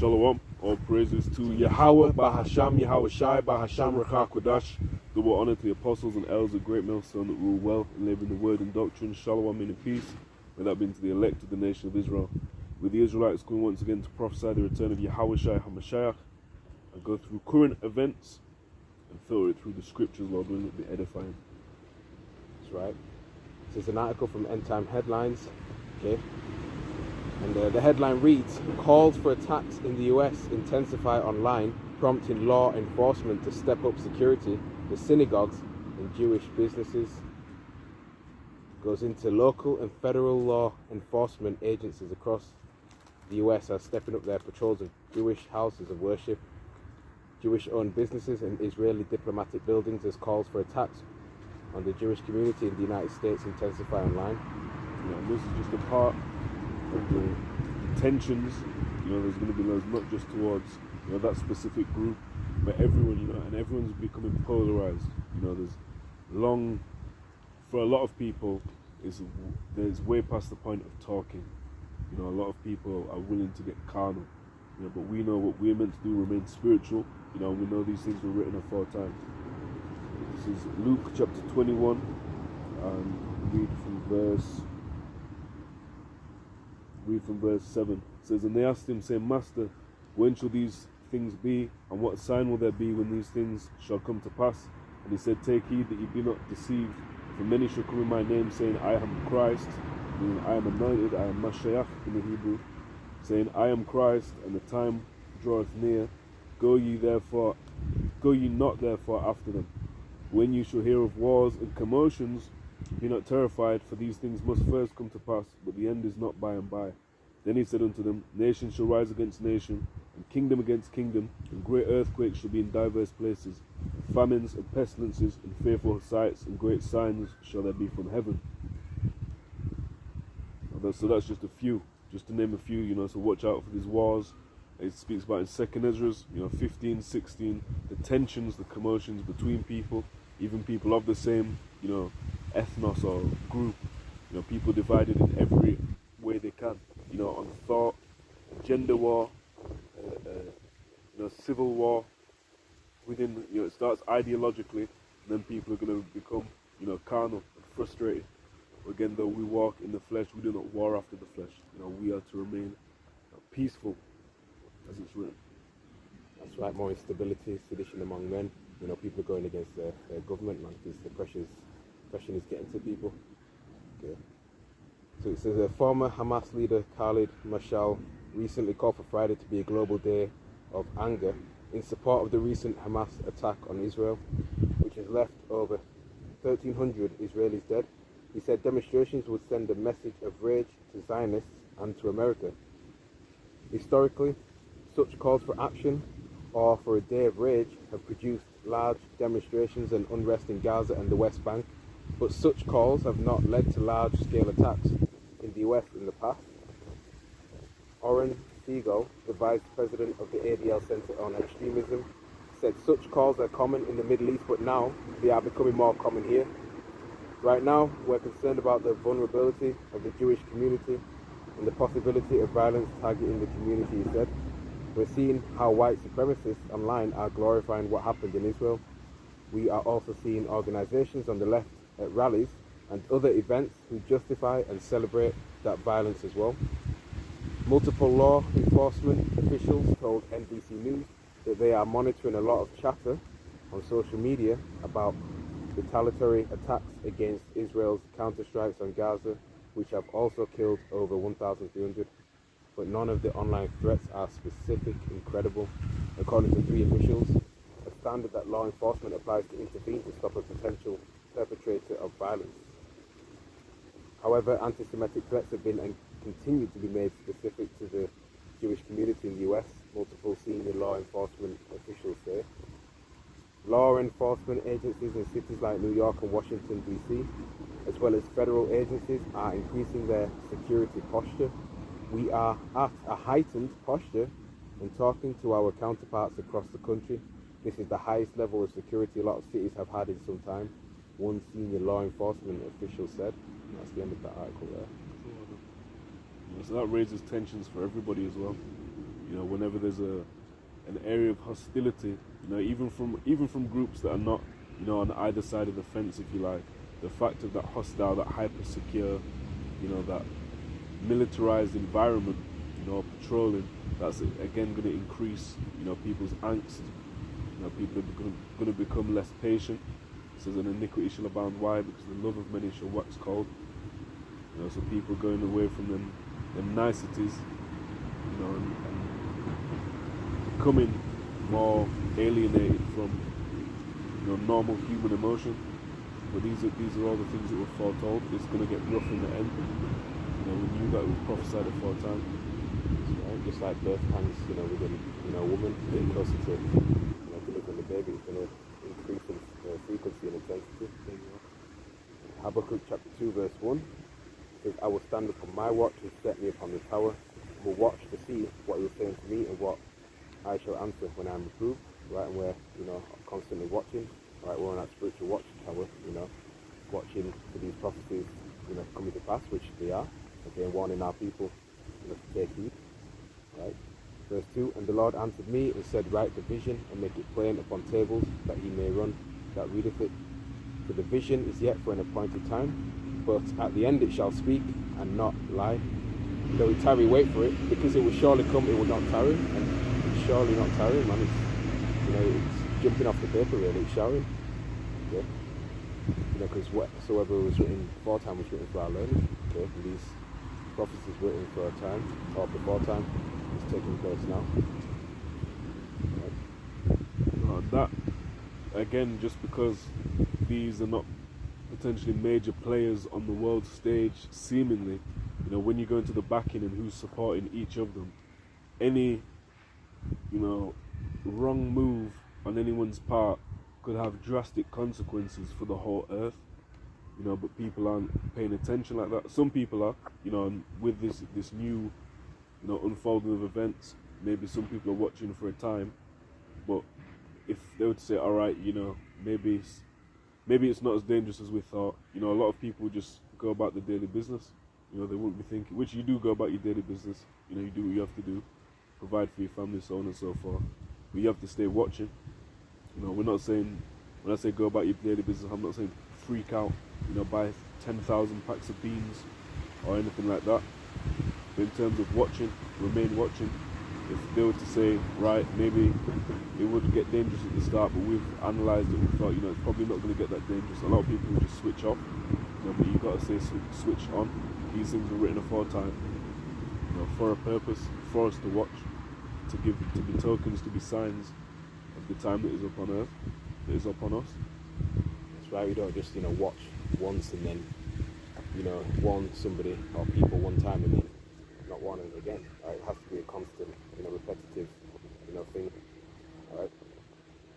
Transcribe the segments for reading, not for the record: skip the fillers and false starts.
Shalom, all praises to Yahweh, Bahasham, Yahweh Shai, Bahasham, Rachah Kodash. Double honor to the apostles and elders of great millstone that rule well and live in the word and doctrine. Shalom, in peace. May that be to the elect of the nation of Israel. With the Israelites going once again to prophesy the return of Yahweh Shai HaMashiach and go through current events and filter it through the scriptures, Lord, will it be edifying. That's right. This is an article from End Time Headlines. Okay. And the headline reads, calls for attacks in the US intensify online, prompting law enforcement to step up security for synagogues and Jewish businesses. Goes into local and federal law enforcement agencies across the US are stepping up their patrols of Jewish houses of worship, Jewish-owned businesses and Israeli diplomatic buildings as calls for attacks on the Jewish community in the United States intensify online. This is just a part of the tensions. There's going to be those not just towards that specific group, but everyone, and everyone's becoming polarized. There's long, for a lot of people, there's way past the point of talking. A lot of people are willing to get carnal, but we know what we're meant to do, remain spiritual. We know these things were written aforetime. This is Luke chapter 21, and read from verse 7. It says, and they asked him, saying, Master, when shall these things be, and what sign will there be when these things shall come to pass? And he said, take heed that ye be not deceived, for many shall come in my name, saying, I am Christ, meaning I am anointed, I am Mashiach in the Hebrew, saying, I am Christ, and the time draweth near. Go ye not therefore after them. When you shall hear of wars and commotions, be not terrified, for these things must first come to pass, but the end is not by and by. Then he said unto them, nation shall rise against nation, and kingdom against kingdom, and great earthquakes shall be in divers places, and famines and pestilences, and fearful sights, and great signs shall there be from heaven. So that's just a few, just to name a few, so watch out for these wars. It speaks about in 2nd Ezra, 15, 16, the tensions, the commotions between people, even people of the same, ethnos or group, people divided in every way they can, on thought, gender war, civil war. Within, it starts ideologically, and then people are going to become, carnal and frustrated. Again, though we walk in the flesh, we do not war after the flesh. We are to remain peaceful, as it's written. That's right, more instability, sedition among men. People are going against their government, because the pressure is getting to people. Okay. So it says, a former Hamas leader, Khalid Mashal, recently called for Friday to be a global day of anger in support of the recent Hamas attack on Israel, which has left over 1,300 Israelis dead. He said demonstrations would send a message of rage to Zionists and to America. Historically, such calls for action or for a day of rage have produced large demonstrations and unrest in Gaza and the West Bank, but such calls have not led to large-scale attacks in the US in the past. Oren Siegel, the vice president of the ADL Center on Extremism, said such calls are common in the Middle East, but now they are becoming more common here. Right now, we're concerned about the vulnerability of the Jewish community and the possibility of violence targeting the community, he said. We're seeing how white supremacists online are glorifying what happened in Israel. We are also seeing organizations on the left at rallies and other events who justify and celebrate that violence as well. Multiple law enforcement officials told NBC News that they are monitoring a lot of chatter on social media about retaliatory attacks against Israel's counterstrikes on Gaza, which have also killed over 1,300. But none of the online threats are specific and credible. According to 3 officials, a standard that law enforcement applies to intervene to stop a potential perpetrator of violence. However, anti-Semitic threats have been and continue to be made specific to the Jewish community in the US, multiple senior law enforcement officials say. Law enforcement agencies in cities like New York and Washington, D.C., as well as federal agencies, are increasing their security posture. We are at a heightened posture when talking to our counterparts across the country. This is the highest level of security a lot of cities have had in some time, one senior law enforcement official said. And that's the end of that article there. So that raises tensions for everybody as well. You know, whenever there's an area of hostility, you know, even from groups that are not, you know, on either side of the fence, if you like, the fact of that hostile, that hyper secure, you know, that militarized environment, you know, patrolling, that's again going to increase, you know, people's angst. You know, people are going to become less patient. It says an iniquity shall abound. Why? Because the love of many shall wax cold. You know, so people going away from them niceties, you know, and becoming more alienated from, you know, normal human emotion. But these are all the things that were foretold. It's going to get rough in the end. You know, we knew that, we prophesied aforetime. Right? Just like birth pangs, you know, within, you know, a woman getting closer to, you know, delivering the baby, it's going to increase in frequency and intensity. Habakkuk chapter 2 verse 1 says, I will stand upon my watch and set me upon the tower, and will watch to see what he is saying to me and what I shall answer when I am reproved. Right? And we're, you know, constantly watching. Right? We're on that spiritual watch tower, you know, watching for these prophecies, you know, coming to pass, which they are. Okay, and warning our people, you know, to take heed. Right? Verse 2, and the Lord answered me and said, write the vision and make it plain upon tables, that he may run that readeth it. For the vision is yet for an appointed time, but at the end it shall speak and not lie. Though we tarry, wait for it, because it will surely come, it will not tarry, and it's surely not tarrying, man. It's, you know, it's jumping off the paper, really. It's showering. Okay? You know, because whatsoever was written beforetime was written for our learning. Okay? And these prophecies written for a time, or before time, is taking place now. Right? That, again, just because these are not potentially major players on the world stage, seemingly, you know, when you go into the backing and who's supporting each of them, any, you know, wrong move on anyone's part could have drastic consequences for the whole earth. You know, but people aren't paying attention like that. Some people are, you know, and with this new, you know, unfolding of events, maybe some people are watching for a time, but if they were to say, all right, you know, maybe it's not as dangerous as we thought. You know, a lot of people just go about their daily business. You know, they wouldn't be thinking, which you do go about your daily business. You know, you do what you have to do, provide for your family, so on and so forth. But you have to stay watching. You know, we're not saying, when I say go about your daily business, I'm not saying freak out, you know, buy 10,000 packs of beans or anything like that. But in terms of watching, remain watching. If they were to say, right, maybe it would get dangerous at the start, but we've analysed it, we thought, you know, it's probably not going to get that dangerous. A lot of people will just switch off, you know, but you've got to say switch on. These things were written aforetime, you know, for a purpose, for us to watch, to be tokens, to be signs of the time that is upon earth, that is upon us. That's right, we don't just, you know, watch once and then, you know, warn somebody or people one time and then not warning again. Right? It has to be a constant, you know, repetitive, you know, thing. Alright,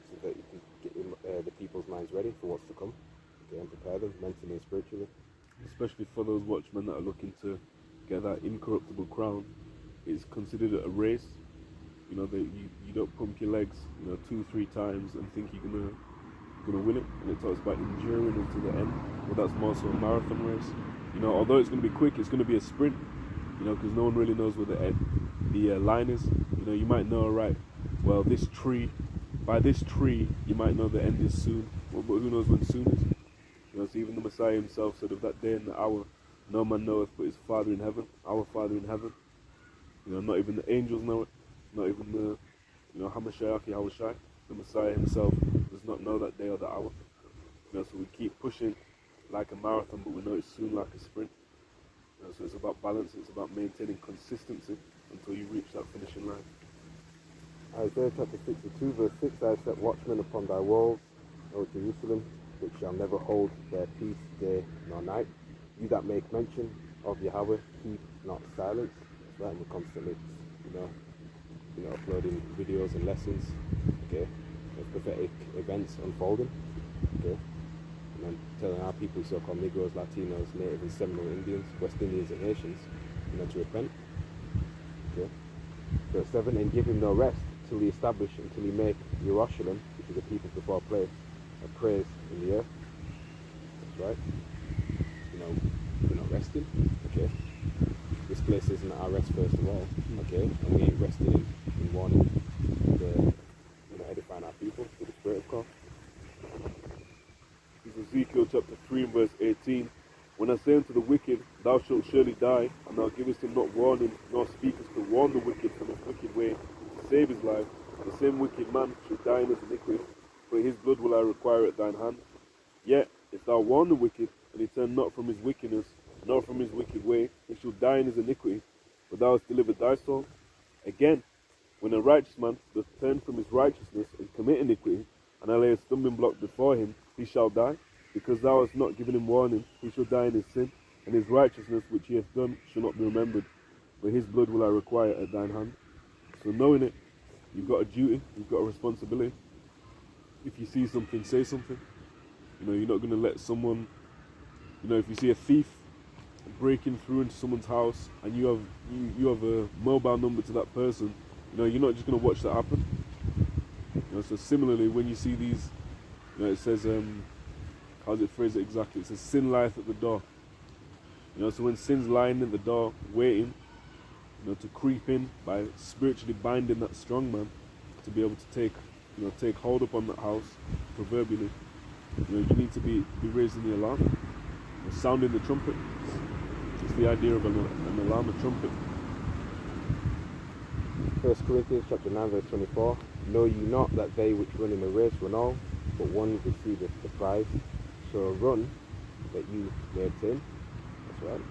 so that you can get the people's minds ready for what's to come, okay, and prepare them mentally and spiritually. Especially for those watchmen that are looking to get that incorruptible crown, it's considered a race. You know, that you don't pump your legs, you know, 2-3 times and think you're gonna win it. And it talks about enduring until the end. But that's more so a marathon race. You know, although it's gonna be quick, it's gonna be a sprint. You know, because no one really knows where the line is. You know, you might know, right, well, by this tree, you might know the end is soon. But who knows when soon is? You know, so even the Messiah himself said, of that day and the hour, no man knoweth but his Father in heaven, our Father in heaven. You know, not even the angels know it. Not even the, you know, Hamashiach, Yahushai, the Messiah himself, does not know that day or the hour. You know, so we keep pushing like a marathon, but we know it's soon like a sprint. You know, so it's about balance, it's about maintaining consistency until you reach that finishing line. Isaiah chapter 62 verse 6, I set watchmen upon thy walls, O Jerusalem, which shall never hold their peace day nor night. You that make mention of Yahweh, keep not silence. Right, and we're constantly, you know, uploading videos and lessons, okay, of prophetic events unfolding, okay, and then telling our people, so-called Negroes, Latinos, Native and Seminole Indians, West Indians and Haitians, you know, to repent, okay. Verse 7, and give him no rest till he establish, until he make Jerusalem, which is a people before place, a praise in the earth. That's right. You know, we're not resting, okay. This place isn't our rest first of all, okay, and we ain't resting in in warning the edifying our people with the spirit of God. This is Ezekiel chapter 3 and verse 18. When I say unto the wicked, thou shalt surely die, and thou givest him not warning, nor speakest to warn the wicked from his wicked way, to save his life, the same wicked man shall die in his iniquity, for his blood will I require at thine hand. Yet, if thou warn the wicked, and he turn not from his wickedness, nor from his wicked way, he shall die in his iniquity, but thou hast delivered thy soul. Again, when a righteous man doth turn from his righteousness and commit iniquity, and I lay a stumbling block before him, he shall die. Because thou hast not given him warning, he shall die in his sin, and his righteousness which he hath done shall not be remembered. But his blood will I require at thine hand. So knowing it, you've got a duty, you've got a responsibility. If you see something, say something. You're not going to let someone, if you see a thief breaking through into someone's house and you have a mobile number to that person, you're not just going to watch that happen. So similarly, when you see these, it says, how does it phrase it exactly? It says sin lieth at the door. So when sin's lying at the door, waiting, to creep in by spiritually binding that strong man to be able to take hold upon that house, proverbially, you need to be raising the alarm, sounding the trumpet. It's the idea of an alarm, a trumpet. 1 Corinthians chapter 9 verse 24. Know ye not that they which run in a race run all, but one receiveth the prize? So run that you may obtain. That's right.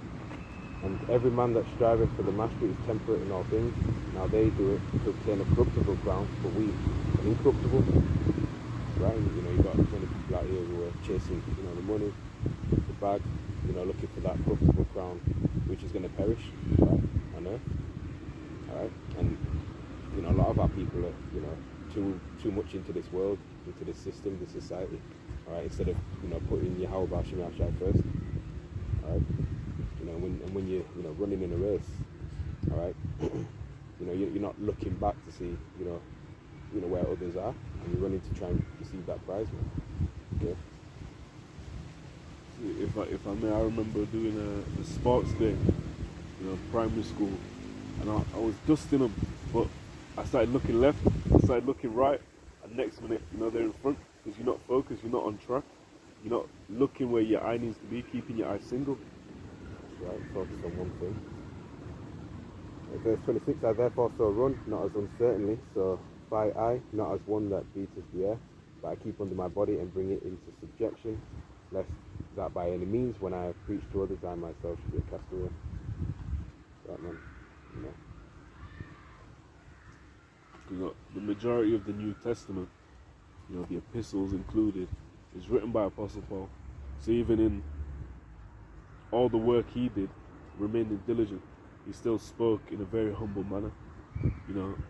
And every man that striveth for the mastery is temperate in all things. Now they do it to obtain a corruptible crown, but we an incorruptible. That's right. You've got many people out here who are chasing, the money, the bag, looking for that corruptible crown, which is going to perish, right, on earth. All right. And a lot of our people are, too much into this world, into this system, this society. All right, instead of putting your Yahweh Shemi Ashai first. All right, when you're running in a race, all right, you're not looking back to see where others are, and you're running to try and receive that prize, man. Okay. If I may, I remember doing a sports day, primary school, and I was dusting them, but I started looking left, I started looking right, and next minute, they're in front, because you're not focused, you're not on track, you're not looking where your eye needs to be, keeping your eye single. That's right, focus on one thing. Verse 26, I therefore so run, not as uncertainly, so fight I, not as one that beateth the air, but I keep under my body and bring it into subjection, lest that by any means, when I have preached to others, I myself should be a castaway. Right, man. The majority of the New Testament, the epistles included, is written by Apostle Paul. So even in all the work he did, remaining diligent, he still spoke in a very humble manner.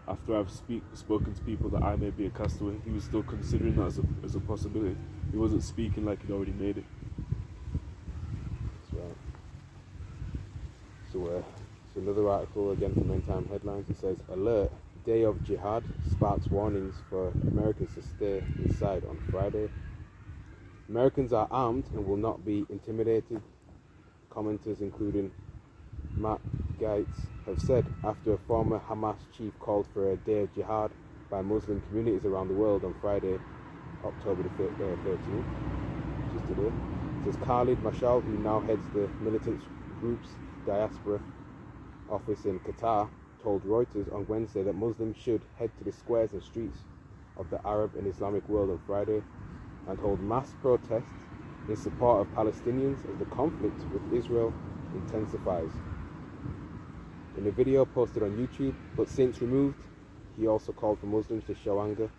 After I've spoken to people that I may be a castaway, he was still considering that as a possibility. He wasn't speaking like he'd already made it. That's right. So another article again from End Time Headlines. It says, alert, day of jihad sparks warnings for Americans to stay inside on Friday. Americans are armed and will not be intimidated. Commenters including Matt Gaetz have said after a former Hamas chief called for a day of jihad by Muslim communities around the world on Friday, October the 13th, which is today. It says Khalid Mashal, who now heads the militant group's diaspora office in Qatar, told Reuters on Wednesday that Muslims should head to the squares and streets of the Arab and Islamic world on Friday and hold mass protests in support of Palestinians as the conflict with Israel intensifies. In a video posted on YouTube, but since removed, he also called for Muslims to show anger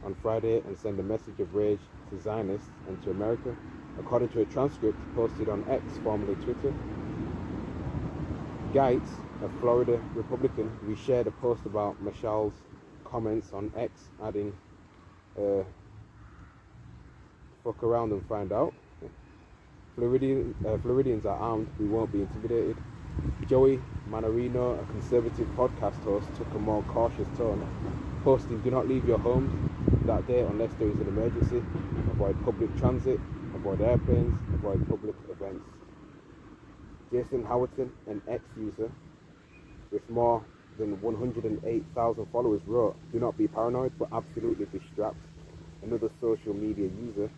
on Friday and send a message of rage to Zionists and to America, according to a transcript posted on X, formerly Twitter. Gaetz, a Florida Republican, reshared a post about Mashal's comments on X, adding, fuck around and find out. Floridians are armed, we won't be intimidated. Joey Manorino, a conservative podcast host, took a more cautious tone, posting, do not leave your homes that day unless there is an emergency, avoid public transit, avoid airplanes, avoid public events. Jason Howardson, an ex-user with more than 108,000 followers, wrote, "Do not be paranoid, but absolutely be strapped." Another social media user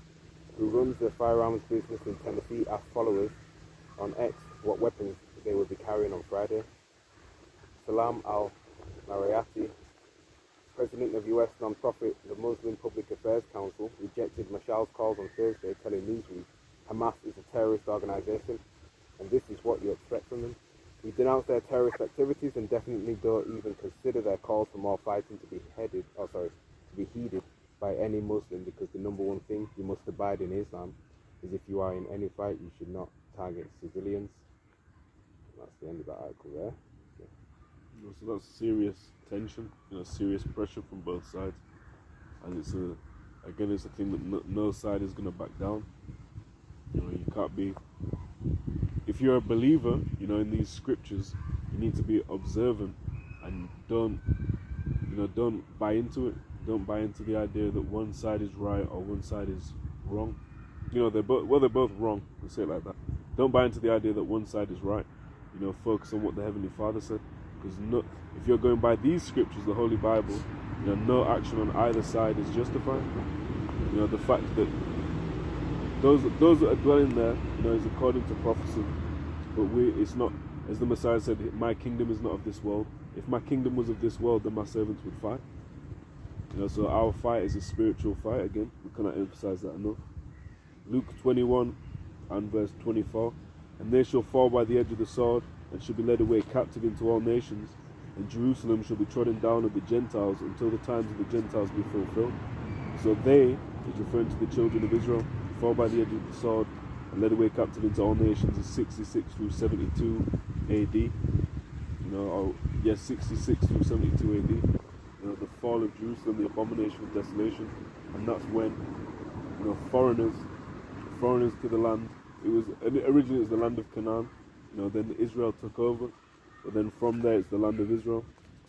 who runs the firearms business in Tennessee asked followers on X what weapons they would be carrying on Friday. Salam al-Marayati, president of US non-profit the Muslim Public Affairs Council, rejected Mashal's calls on Thursday, telling Newsweek Hamas is a terrorist organization, and this is what you expect from them. We denounce their terrorist activities and definitely don't even consider their calls for more fighting to be heeded by any Muslim, because the number one thing you must abide in Islam is if you are in any fight, you should not target civilians. And that's the end of that article there. So that's serious tension, serious pressure from both sides, and it's a thing that no side is going to back down. You can't be. If you're a believer, in these scriptures, you need to be observant and don't buy into it. Don't buy into the idea that one side is right or one side is wrong. They're both wrong. Let's say it like that. Don't buy into the idea that one side is right. Focus on what the Heavenly Father said. Because if you're going by these scriptures, the Holy Bible, no action on either side is justified. The fact that those that are dwelling there, is according to prophecy. But it's not, as the Messiah said, my kingdom is not of this world. If my kingdom was of this world, then my servants would fight. So our fight is a spiritual fight. Again, we cannot emphasize that enough. Luke 21 and verse 24, and they shall fall by the edge of the sword, and shall be led away captive into all nations, and Jerusalem shall be trodden down of the Gentiles until the times of the Gentiles be fulfilled. So they, is referring to the children of Israel, fall by the edge of the sword and led away captive into all nations, is 66 through 72 AD. 66 through 72 AD. The fall of Jerusalem, the abomination of desolation, and that's when foreigners to the land. Originally it was the land of Canaan. Then Israel took over, but then from there it's the land of Israel.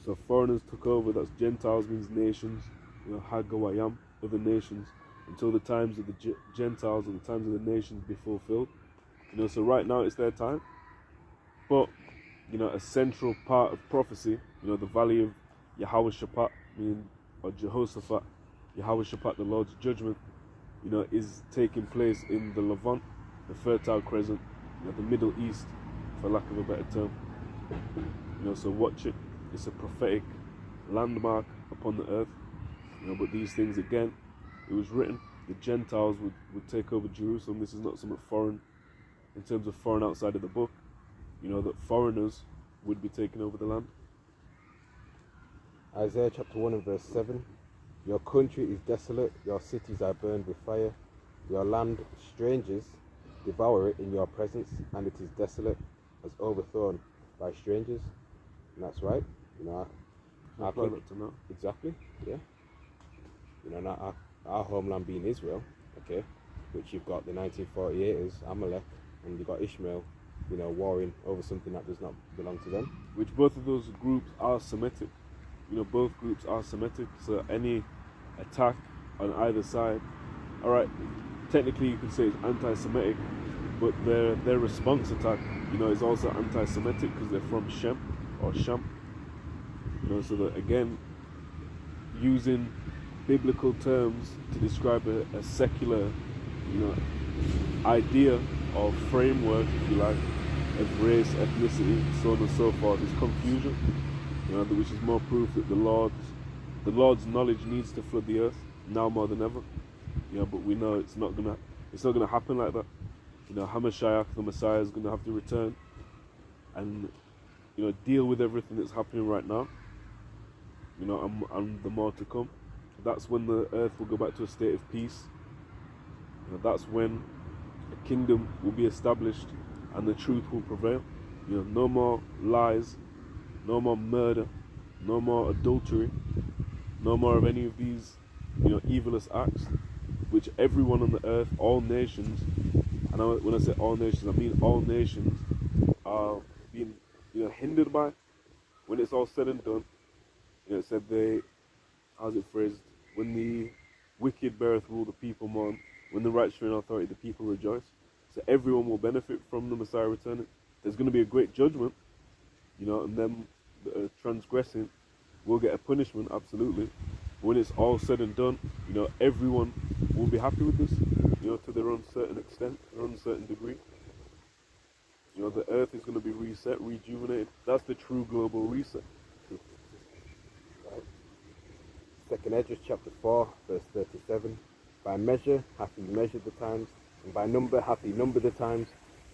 So foreigners took over. That's Gentiles, means nations. Hagawayam, other nations, until the times of the Gentiles and the times of the nations be fulfilled. So right now it's their time. But a central part of prophecy, the valley of Yehoshaphat, or Jehoshaphat, Yehoshaphat, the Lord's judgment, is taking place in the Levant, the Fertile Crescent, the Middle East, for lack of a better term. So watch it. It's a prophetic landmark upon the earth. But these things, again, it was written, the Gentiles would take over Jerusalem. This is not something foreign, in terms of foreign outside of the book. That foreigners would be taking over the land. Isaiah chapter 1 and verse 7. Your country is desolate, your cities are burned with fire. Your land, strangers devour it in your presence, and it is desolate, as overthrown by strangers. And that's right. Our country, exactly, yeah. Our homeland being Israel, okay, which you've got the 1948ers, Amalek, and you've got Ishmael, warring over something that does not belong to them. Which both of those groups are Semitic. Both groups are Semitic, so any attack on either side, alright, technically you could say it's anti-Semitic, but their response attack, is also anti-Semitic because they're from Shem or Sham. So that, again, using biblical terms to describe a secular, idea or framework, if you like, of race, ethnicity, so on and so forth, is confusion. Which is more proof that the Lord's knowledge needs to flood the earth now more than ever. But we know it's not gonna happen like that. Hamashiach, the Messiah, is gonna have to return and deal with everything that's happening right now. And the more to come. That's when the earth will go back to a state of peace. That's when a kingdom will be established and the truth will prevail. No more lies, no more murder, no more adultery, no more of any of these, evilous acts, which everyone on the earth, all nations, and when I say all nations, I mean all nations, are being, hindered by. When it's all said and done, it said how's it phrased? When the wicked beareth rule, the people mourn. When the righteous are in authority, the people rejoice. So everyone will benefit from the Messiah returning. There's going to be a great judgment, and then transgressing will get a punishment, absolutely. When it's all said and done, everyone will be happy with this, to their own certain extent, their own certain degree. The earth is going to be reset, rejuvenated. That's the true global reset. Right. Second Esdras chapter 4, verse 37. By measure hath he measured the times, and by number hath he numbered the times,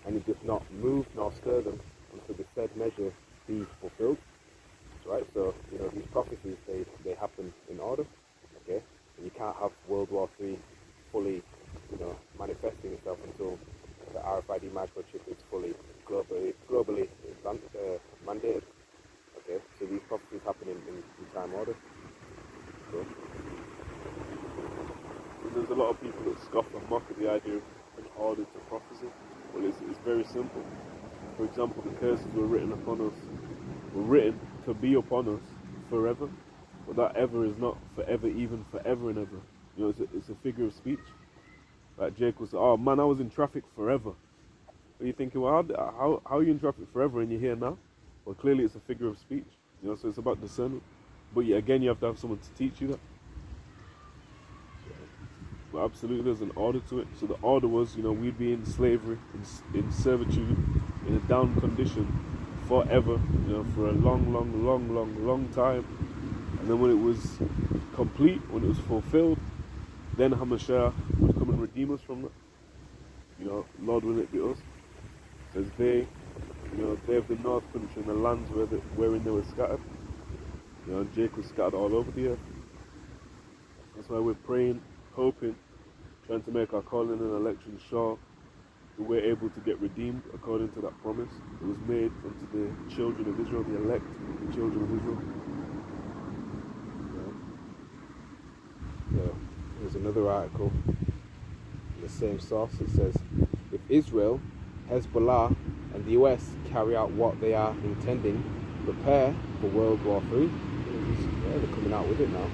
and he doth not move nor stir them until the said measure be fulfilled. Right, so these prophecies they happen in order. Okay, and you can't have World War III fully manifesting itself until the RFID microchip is fully globally mandated. Okay, so these prophecies happen in time order. Okay. There's a lot of people that scoff and mock at the idea of an order to prophecy. Well, it's very simple. For example, the curses were written upon us, were written to be upon us forever, but that ever is not forever, even forever and ever. It's a figure of speech. Like Jake will say, "Oh man, I was in traffic forever." Are you thinking, well, how are you in traffic forever and you're here now? Well, clearly it's a figure of speech. So it's about discernment. But again, you have to have someone to teach you that. But absolutely, there's an order to it. So the order was, we'd be in slavery, in servitude, in a down condition forever, for a long time. And then when it was complete, when it was fulfilled, then Hamashiach would come and redeem us from that. Lord, will it be us? As they have the north country and the lands wherein they were scattered. Jake was scattered all over the earth. That's why we're praying, hoping, trying to make our calling and election sure that we're able to get redeemed according to that promise that was made unto the children of Israel, the elect, the children of Israel. So there's another article in the same source. It says, if Israel, Hezbollah and the US carry out what they are intending, prepare for World War III. Yeah, they're coming out with it now.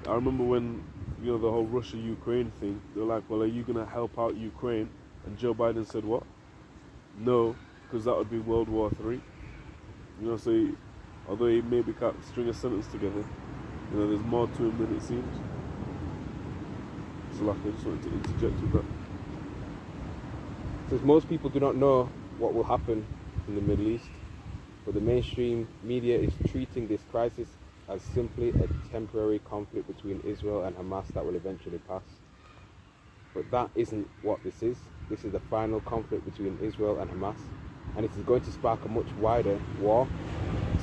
I remember when the whole Russia-Ukraine thing, they were like, well, are you going to help out Ukraine? And Joe Biden said what? No, because that would be World War III. So although he maybe can't string a sentence together, there's more to him than it seems. So I just wanted to interject with that. Says most people do not know what will happen in the Middle East, but the mainstream media is treating this crisis as simply a temporary conflict between Israel and Hamas that will eventually pass. But that isn't what this is. This is the final conflict between Israel and Hamas, and it is going to spark a much wider war.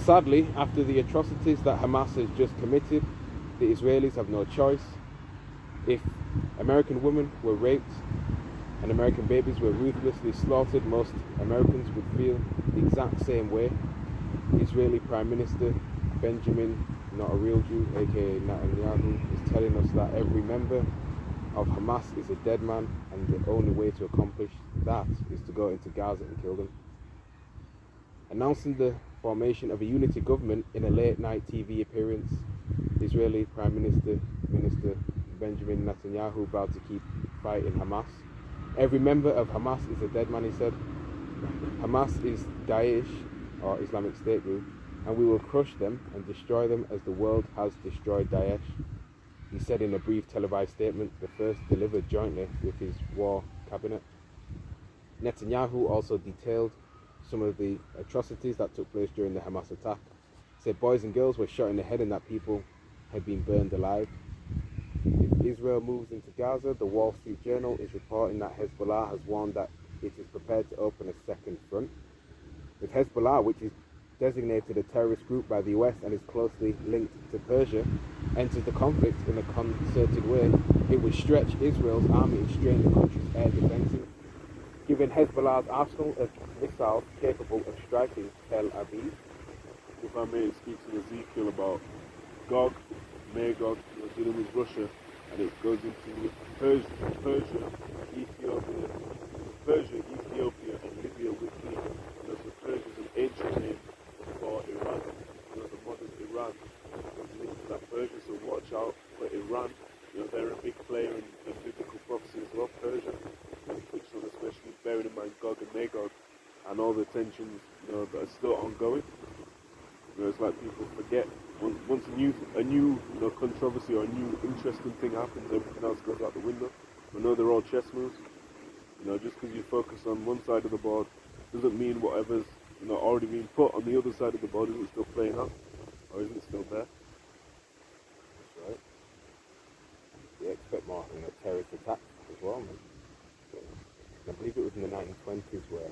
Sadly, after the atrocities that Hamas has just committed, the Israelis have no choice. If American women were raped and American babies were ruthlessly slaughtered, most Americans would feel the exact same way. Israeli Prime Minister Benjamin, not a real Jew, aka Netanyahu, is telling us that every member of Hamas is a dead man, and the only way to accomplish that is to go into Gaza and kill them. Announcing the formation of a unity government in a late-night TV appearance, Israeli Prime Minister Benjamin Netanyahu vowed to keep fighting Hamas. Every member of Hamas is a dead man, he said. Hamas is Daesh, or Islamic State group, and we will crush them and destroy them as the world has destroyed Daesh, he said in a brief televised statement, the first delivered jointly with his war cabinet. Netanyahu also detailed some of the atrocities that took place during the Hamas attack. He said boys and girls were shot in the head and that people had been burned alive. If Israel moves into Gaza, the Wall Street Journal is reporting that Hezbollah has warned that it is prepared to open a second front. If Hezbollah, which is designated a terrorist group by the US and is closely linked to Persia, enters the conflict in a concerted way, it would stretch Israel's army and strain the country's air defenses, giving Hezbollah's arsenal of missiles capable of striking Tel Aviv. If I may, it speaks in Ezekiel about Gog, Magog, dealing with Russia, and it goes into Persia, Ethiopia, and Libya with me. Persia is an ancient name for Iran. The modern Iran is linked to that Persia, so watch out for Iran. They're a big player in biblical prophecy as well, Persia, which one especially, bearing in mind Gog and Magog and all the 10 tensions, that are still ongoing. It's like people forget once a new controversy or a new interesting thing happens, everything else goes out the window. I know they're all chess moves. Just because you focus on one side of the board doesn't mean whatever's already been put on the other side of the board isn't still playing out, or isn't still there. That's right. You expect more terrorist attacks as well, man. I believe it was in the 1920s where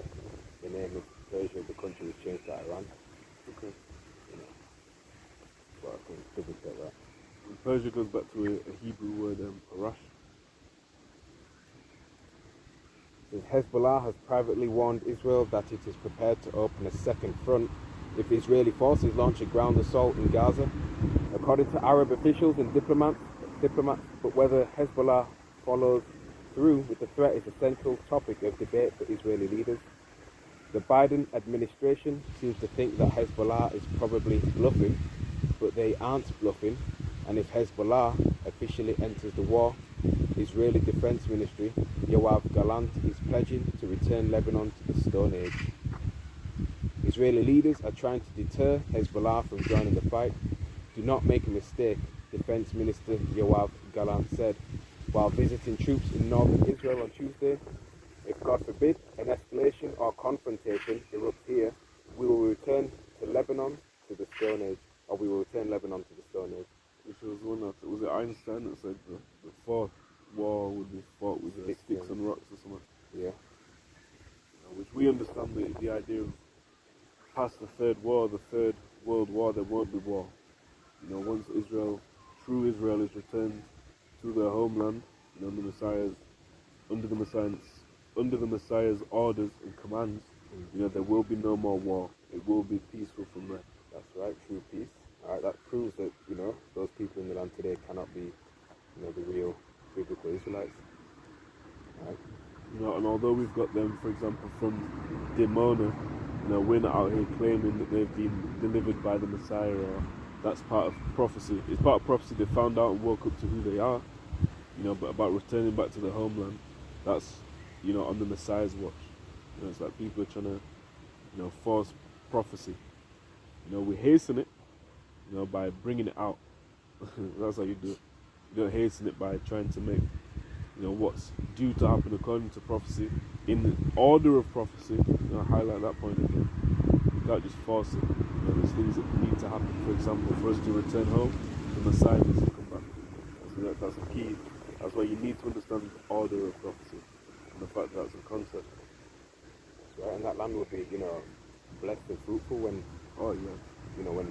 the name of Persia, the country, was changed to Iran. Okay. But I can double check that. And Persia goes back to a Hebrew word, parash. Hezbollah has privately warned Israel that it is prepared to open a second front if the Israeli forces launch a ground assault in Gaza. According to Arab officials and diplomats, but whether Hezbollah follows through with the threat is a central topic of debate for Israeli leaders. The Biden administration seems to think that Hezbollah is probably bluffing, but they aren't bluffing, and if Hezbollah officially enters the war, Israeli Defense Ministry Yoav Gallant is pledging to return Lebanon to the Stone Age. Israeli leaders are trying to deter Hezbollah from joining the fight. Do not make a mistake, Defense Minister Yoav Gallant said while visiting troops in northern Israel on Tuesday. If God forbid an escalation or confrontation erupts here, we will return to Lebanon to the Stone Age, or we will return Lebanon to the Stone Age. Which was was it Einstein that said the fourth war would be fought with sticks and rocks or something? Yeah. Which we understand the idea of past the third world war, there won't be war. Once true Israel is returned to their homeland, under the Messiah's orders and commands, there will be no more war. It will be peaceful from there. That's right, true peace. Alright, that proves that, those people in the land today cannot be, the real biblical Israelites. Right. And although we've got them, for example, from Dimona, we're not out here claiming that they've been delivered by the Messiah, or that's part of prophecy. It's part of prophecy. They found out and woke up to who they are, but about returning back to the homeland, that's, on the Messiah's watch. It's like people are trying to, force prophecy. We hasten it, by bringing it out. That's how you do it. You don't hasten it by trying to make, what's due to happen according to prophecy, in the order of prophecy. Highlight that point again. You can't just force it. There's things that need to happen. For example, for us to return home, the Messiah needs to come back. So that's the key. That's why you need to understand the order of prophecy and the fact that that's a concept. That's right, and that land would be, blessed and fruitful when, when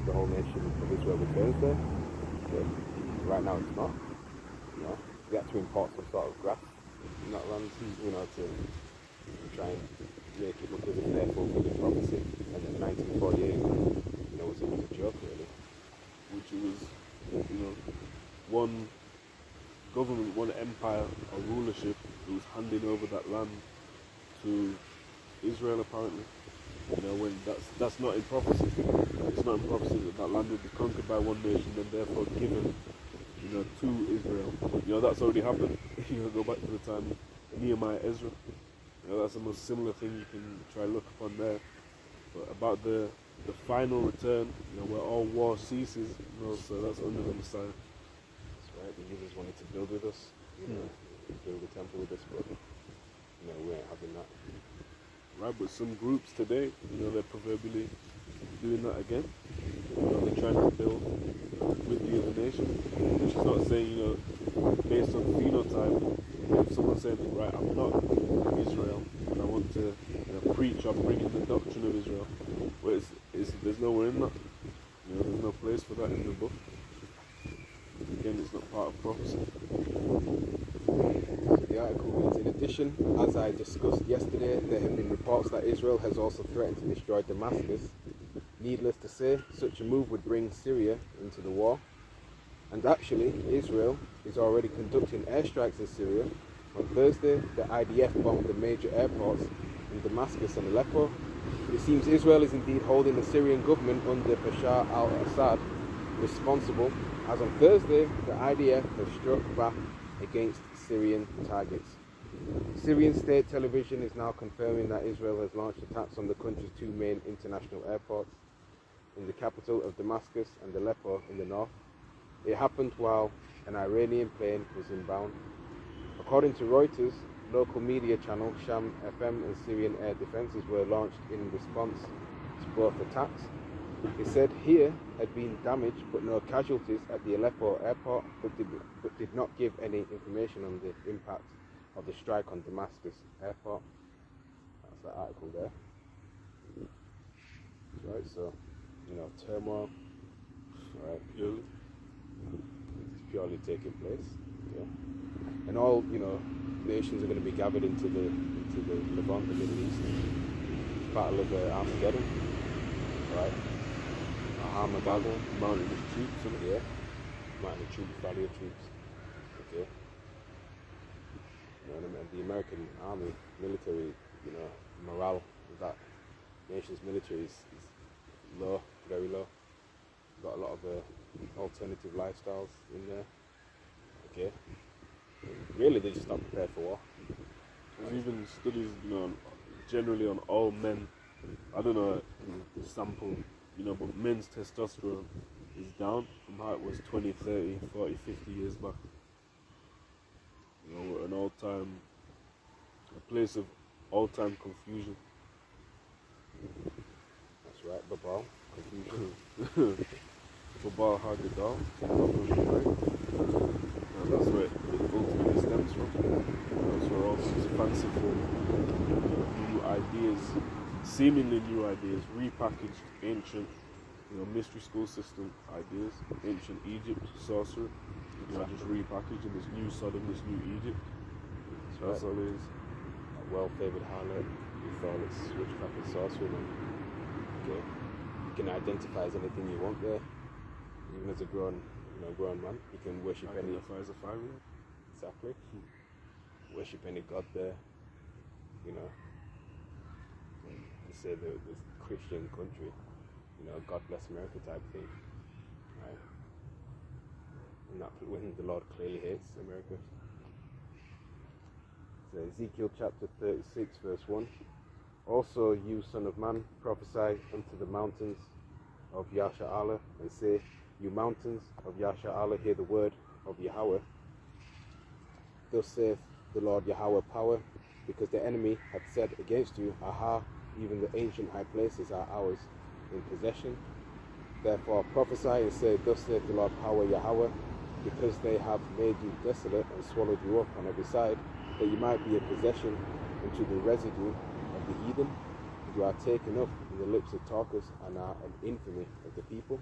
the whole nation of Israel returns there. But right now it's not. We have to import some sort of grass in that land, to try and make it look as if they're fulfilling prophecy. And then 1948, was a joke really. Which was, one government, one empire or rulership who was handing over that land to Israel apparently. When that's not in prophecy. It's not in prophecy that land would be conquered by one nation and therefore given, to Israel. That's already happened. Go back to the time of Nehemiah, Ezra. That's the most similar thing you can try look upon there. But about the final return, where all war ceases, so that's under the Messiah. That's right. The users wanted to build with us, build a temple with us, but we ain't having that. Right, but some groups today, they're proverbially doing that again. They're trying to build with the other nation, which is not saying, based on phenotype, if someone's saying, right, I'm not Israel, and I want to preach or bring in the doctrine of Israel, well, there's nowhere in that. There's no place for that in the book. Again, it's not part of prophecy. The article reads, in addition, as I discussed yesterday, there have been reports that Israel has also threatened to destroy Damascus. Needless to say, such a move would bring Syria into the war. And actually, Israel is already conducting airstrikes in Syria. On Thursday, the IDF bombed the major airports in Damascus and Aleppo. It seems Israel is indeed holding the Syrian government under Bashar al-Assad responsible, as on Thursday, the IDF has struck back against Syrian targets. Syrian state television is now confirming that Israel has launched attacks on the country's two main international airports in the capital of Damascus and Aleppo in the north. It happened while an Iranian plane was inbound. According to Reuters, local media channel Sham FM and Syrian air defences were launched in response to both attacks. It said here had been damage but no casualties at the Aleppo airport, but did not give any information on the impact of the strike on Damascus airport. That's the article there. Right, so, turmoil. Right, it's purely taking place. Yeah. And all, nations are going to be gathered into the Levant, the Middle East. Battle of Armageddon. Right. Armageddon. Mountain of troops, isn't it? Yeah. Mountain of troops, valley of troops. Okay. And the American army, military, morale of that nation's military is low, very low. Got a lot of alternative lifestyles in there. Okay. Really, they're just not prepared for war. There's even studies, generally on all men. I don't know the sample, but men's testosterone is down from how it was 20, 30, 40, 50 years back. We're an a place of all-time confusion. That's right, Babal, confusion. Babal had it all. And that's where it ultimately stems from. That's where all these fanciful new ideas, seemingly new ideas, repackaged ancient, mystery school system ideas, ancient Egypt, sorcery, just repackaged in this new Sodom, this new Egypt. So that's all it is. A well-favoured harlot with all its witchcraft and sorcery. Okay. You can identify as anything you want there. Even as a grown man, you can worship any. Identify as a 5-year-old. Exactly. Worship any god there. You say the Christian country, God bless America type thing, right? And that when the Lord clearly hates America. So Ezekiel chapter 36 verse 1. Also, you son of man, prophesy unto the mountains of Yasha'Allah, and say, you mountains of Yasha'Allah, hear the word of Yahweh. Thus saith the Lord Yahweh power, because the enemy hath said against you, aha, even the ancient high places are ours in possession. Therefore prophesy and say, thus saith the Lord power Yahweh, because they have made you desolate and swallowed you up on every side, that you might be a possession unto the residue of the heathen. You are taken up in the lips of talkers and are an infamy of the people.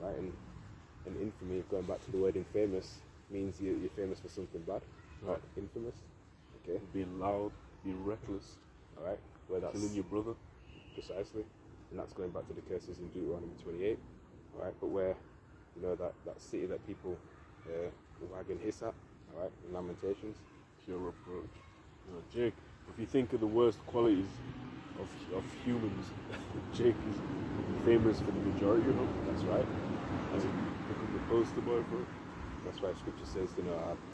Right, and infamy, going back to the word infamous, means you're famous for something bad, not infamous. Okay. Being loud, being reckless. Alright, where that's killing your brother. Precisely. And that's going back to the curses in Deuteronomy 28. Alright, but where, that city that people wag and hiss at, alright, in Lamentations. Pure reproach. Jake, if you think of the worst qualities of humans, Jake is famous for the majority of them. That's right. That's become the poster boy for it. That's why Scripture says,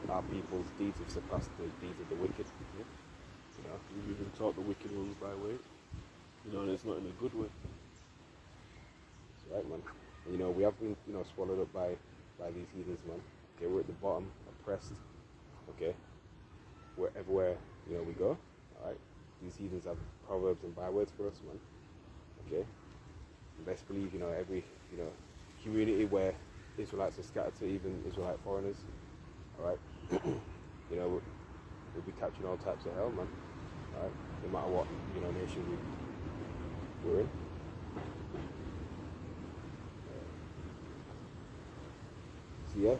our people's deeds have surpassed the deeds of the wicked. Yeah. We've even taught the wicked ones by way. And it's not in a good way. That's right, man. And, we have been, swallowed up by these heathens, man. Okay, we're at the bottom, oppressed. Okay, everywhere we go. All right, these heathens have proverbs and bywords for us, man. Okay, and best believe every community where Israelites are scattered to, even Israelite foreigners. All right, we'll be catching all types of hell, man. All right, no matter what nation we're in. So yeah,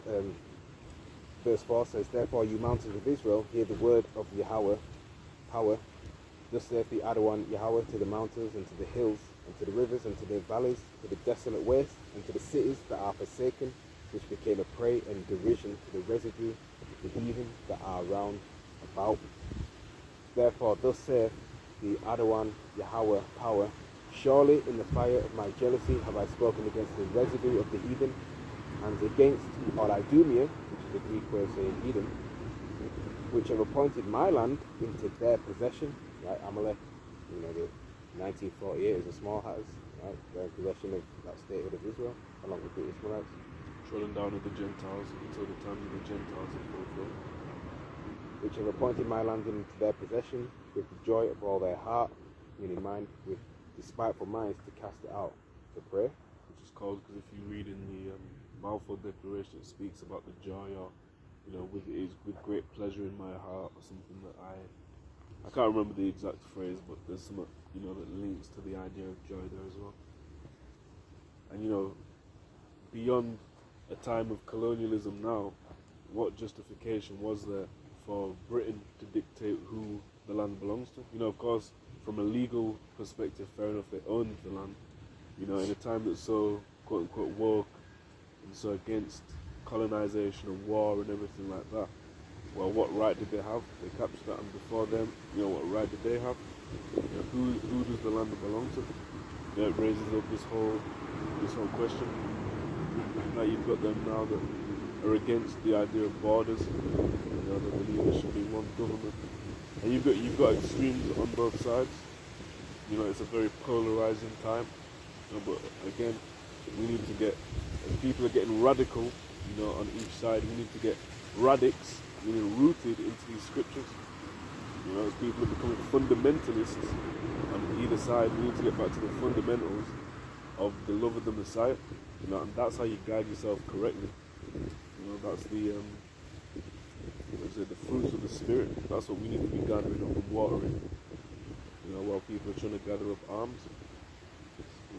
verse 4 says, therefore you mountains of Israel, hear the word of Yahweh power. Thus saith the Adawan Yahweh to the mountains and to the hills and to the rivers and to the valleys, to the desolate waste and to the cities that are forsaken, which became a prey and derision to the residue of the heathen that are round about. Therefore thus saith the Adawan Yahweh power, surely in the fire of my jealousy have I spoken against the residue of the heathen, and against all Idumea, which is the Greek word saying Edom, which have appointed my land into their possession, right? Amalek, you know, the 1948 is the small hatters, right? They're in possession of that statehood of Israel, along with the Ishmaelites. Trodden down of the Gentiles until the time of the Gentiles are fulfilled. Which have appointed my land into their possession with the joy of all their heart, meaning mind, with despiteful minds to cast it out, to pray. Which is called, because if you read in the mouthful declaration, it speaks about the joy, or, you know, with great pleasure in my heart, or something that I can't remember the exact phrase, but there's some, you know, that links to the idea of joy there as well. And, you know, beyond a time of colonialism now, what justification was there for Britain to dictate who the land belongs to? You know, of course, from a legal perspective, fair enough, they owned the land. You know, in a time that's so quote-unquote woke and so against colonization and war and everything like that, well, what right did they have? They captured that, and before them, you know, what right did they have? You know, who does the land belong to? You know, it raises up this whole question. Now you've got them now that are against the idea of borders. You know, they believe there should be one government, and you've got extremes on both sides. You know, it's a very polarizing time. You know, but again, we need to get, as people are getting radical, you know, on each side, we need to get radix, meaning rooted into these scriptures. You know, as people are becoming fundamentalists on either side, we need to get back to the fundamentals of the love of the Messiah. You know, and that's how you guide yourself correctly. You know, that's the the fruits of the Spirit. That's what we need to be gathering up and watering. You know, while people are trying to gather up arms.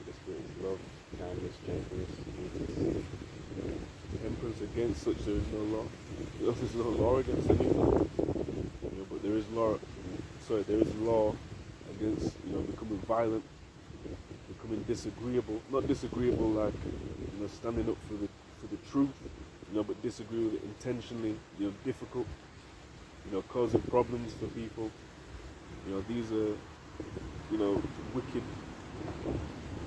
The Spirit is love, kindness, gentleness, meekness. Temperance, against such there is no law. You know, there's no law against anything. You know, but there is law. There is law against, you know, becoming violent, becoming disagreeable. Not disagreeable like, you know, standing up for the truth. You know, but disagree with it intentionally. You know, difficult. You know, causing problems for people. You know, these are, you know, wicked,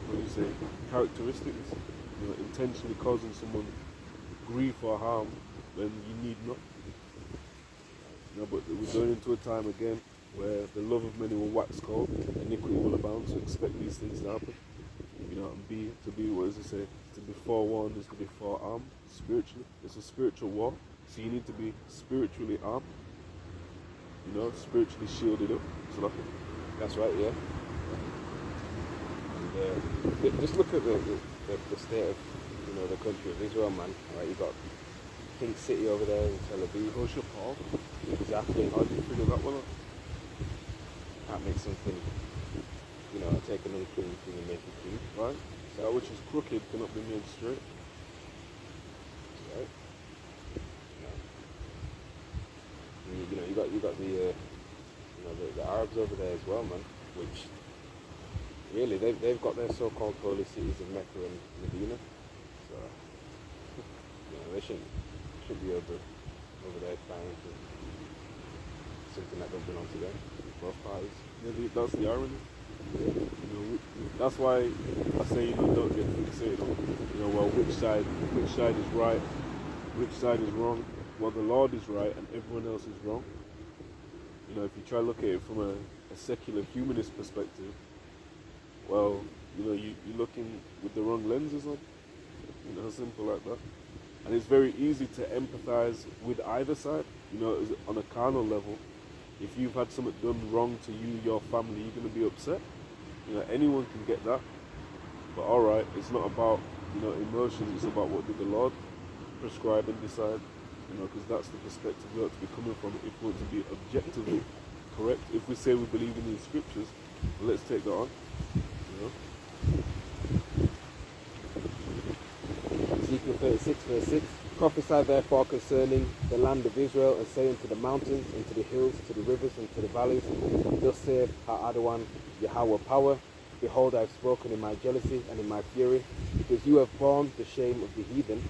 what do you say, characteristics. You know, intentionally causing someone grief or harm when you need not. You know, but we're going into a time again where the love of many will wax cold, iniquity will abound, so expect these things to happen. You know, and to be, what does it say? To be forewarned is to be forearmed spiritually. It's a spiritual war, so you need to be spiritually armed. You know, spiritually shielded up. So that's right, yeah. And just look at the state of, you know, the country of Israel, man. Right, you got King City over there in Tel Aviv. Kosher Paul. Exactly. How do you figure that one out? Can't make something, you know, take an unclean thing and make it clean. Right? So that which is crooked cannot be made straight. Right? You know, you got the, you know, the Arabs over there as well, man. Which really they've got their so-called holy cities of Mecca and Medina. So, you know, they should be over there fighting for something that don't belong to them. Both parties. Yeah, that's the irony. You know, that's why I say, you know, don't get fixated on, you know, well, which side is right, which side is wrong. Well, the Lord is right and everyone else is wrong. You know, if you try to look at it from a secular humanist perspective, well, you know, you're looking with the wrong lenses on. You know, simple like that. And it's very easy to empathize with either side. You know, on a carnal level, if you've had something done wrong to you, your family, you're going to be upset. You know, anyone can get that. But alright, it's not about, you know, emotions, it's about what did the Lord prescribe and decide. You know, because that's the perspective we ought to be coming from if we want to be objectively correct. If we say we believe in these scriptures, well, let's take that on. You know? Ezekiel 36 verse 6. Prophesy therefore concerning the land of Israel, and say unto the mountains, and to the hills, to the rivers, and to the valleys, thus saith Ha'adawan Yahweh power, behold, I have spoken in my jealousy and in my fury, because you have borne the shame of the heathen.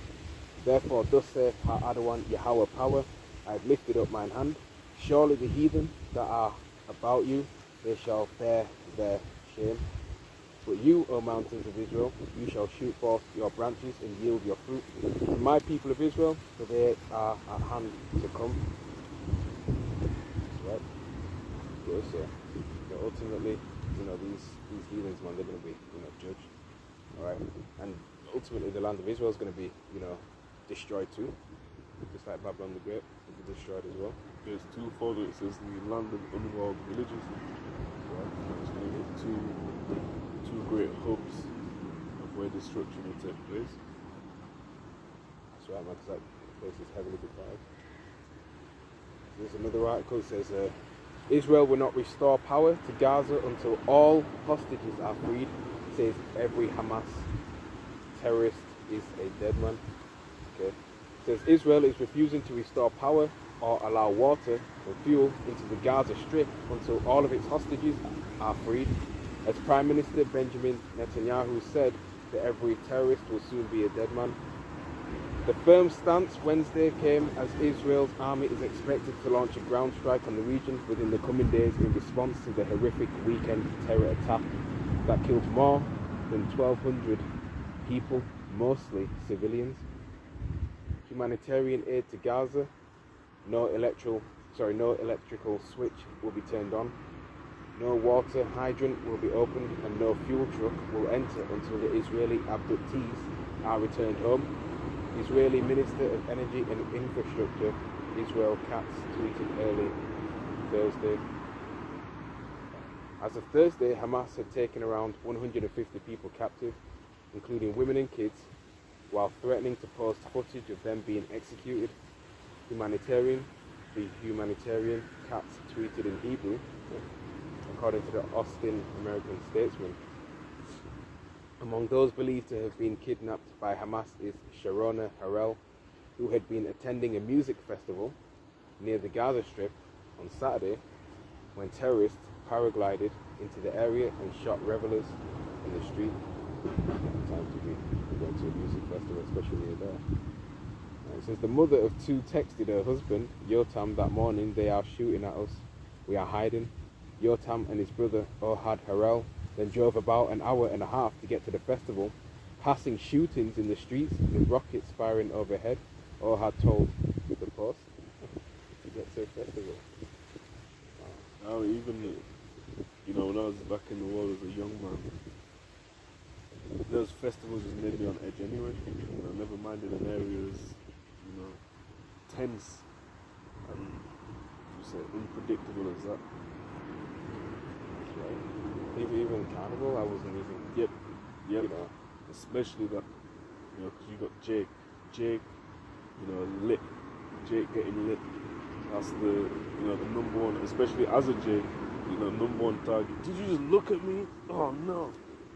Therefore thus saith Ha'adawan Yahweh power, I have lifted up mine hand. Surely the heathen that are about you, they shall bear their shame. But you, O mountains of Israel, you shall shoot forth your branches and yield your fruit. And my people of Israel, for they are at hand to come. right. Yeah, so ultimately, these heathens, man, they're going to be, judged. All right. And ultimately, the land of Israel is going to be, destroyed too. Just like Babylon the Great will be destroyed as well. There's twofold. It says the land of unworld religions. Right? It's going to be two great hubs of where destruction will take place. That's right, man, because that place is heavily defiled. There's another article that says, Israel will not restore power to Gaza until all hostages are freed. Says every Hamas terrorist is a dead man. Okay. Says Israel is refusing to restore power or allow water and fuel into the Gaza Strip until all of its hostages are freed. As Prime Minister Benjamin Netanyahu said that every terrorist will soon be a dead man. The firm stance Wednesday came as Israel's army is expected to launch a ground strike on the region within the coming days in response to the horrific weekend terror attack that killed more than 1,200 people, mostly civilians. Humanitarian aid to Gaza, no electrical switch will be turned on, no water hydrant will be opened, and no fuel truck will enter until the Israeli abductees are returned home. Israeli Minister of Energy and Infrastructure, Israel Katz, tweeted early Thursday. As of Thursday, Hamas had taken around 150 people captive, including women and kids, while threatening to post footage of them being executed. The humanitarian Katz tweeted in Hebrew, according to the Austin American Statesman. Among those believed to have been kidnapped by Hamas is Sharona Harel, who had been attending a music festival near the Gaza Strip on Saturday when terrorists paraglided into the area and shot revelers in the street. Time to be going to a music festival, especially near there. It says the mother of two texted her husband, Yotam, that morning, "They are shooting at us. We are hiding." Yotam and his brother, Ohad Harel, then drove about an hour and a half to get to the festival, passing shootings in the streets with rockets firing overhead. Ohad told the Post to get to a festival. Wow. Even, when I was back in the world as a young man, those festivals just made me on edge anyway. Never minded an area as, tense and unpredictable as that. That's right. Even Carnival, I wasn't even. Yep. Especially that, because you got Jake, lit. Jake getting lit. That's the number one, especially as a Jake, number one target. Did you just look at me? Oh no.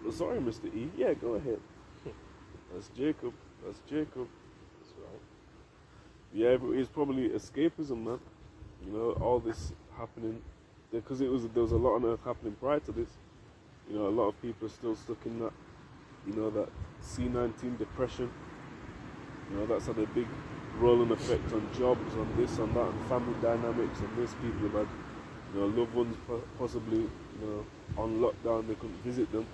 Oh, sorry, Mr. E. Yeah, go ahead. That's Jacob. That's right. Yeah, but it's probably escapism, man. All this happening because there was a lot on earth happening prior to this. A lot of people are still stuck in that, that C-19 depression. That's had a big rolling effect on jobs, on this, on that, and family dynamics, and this. People have had, loved ones possibly, on lockdown, they couldn't visit them.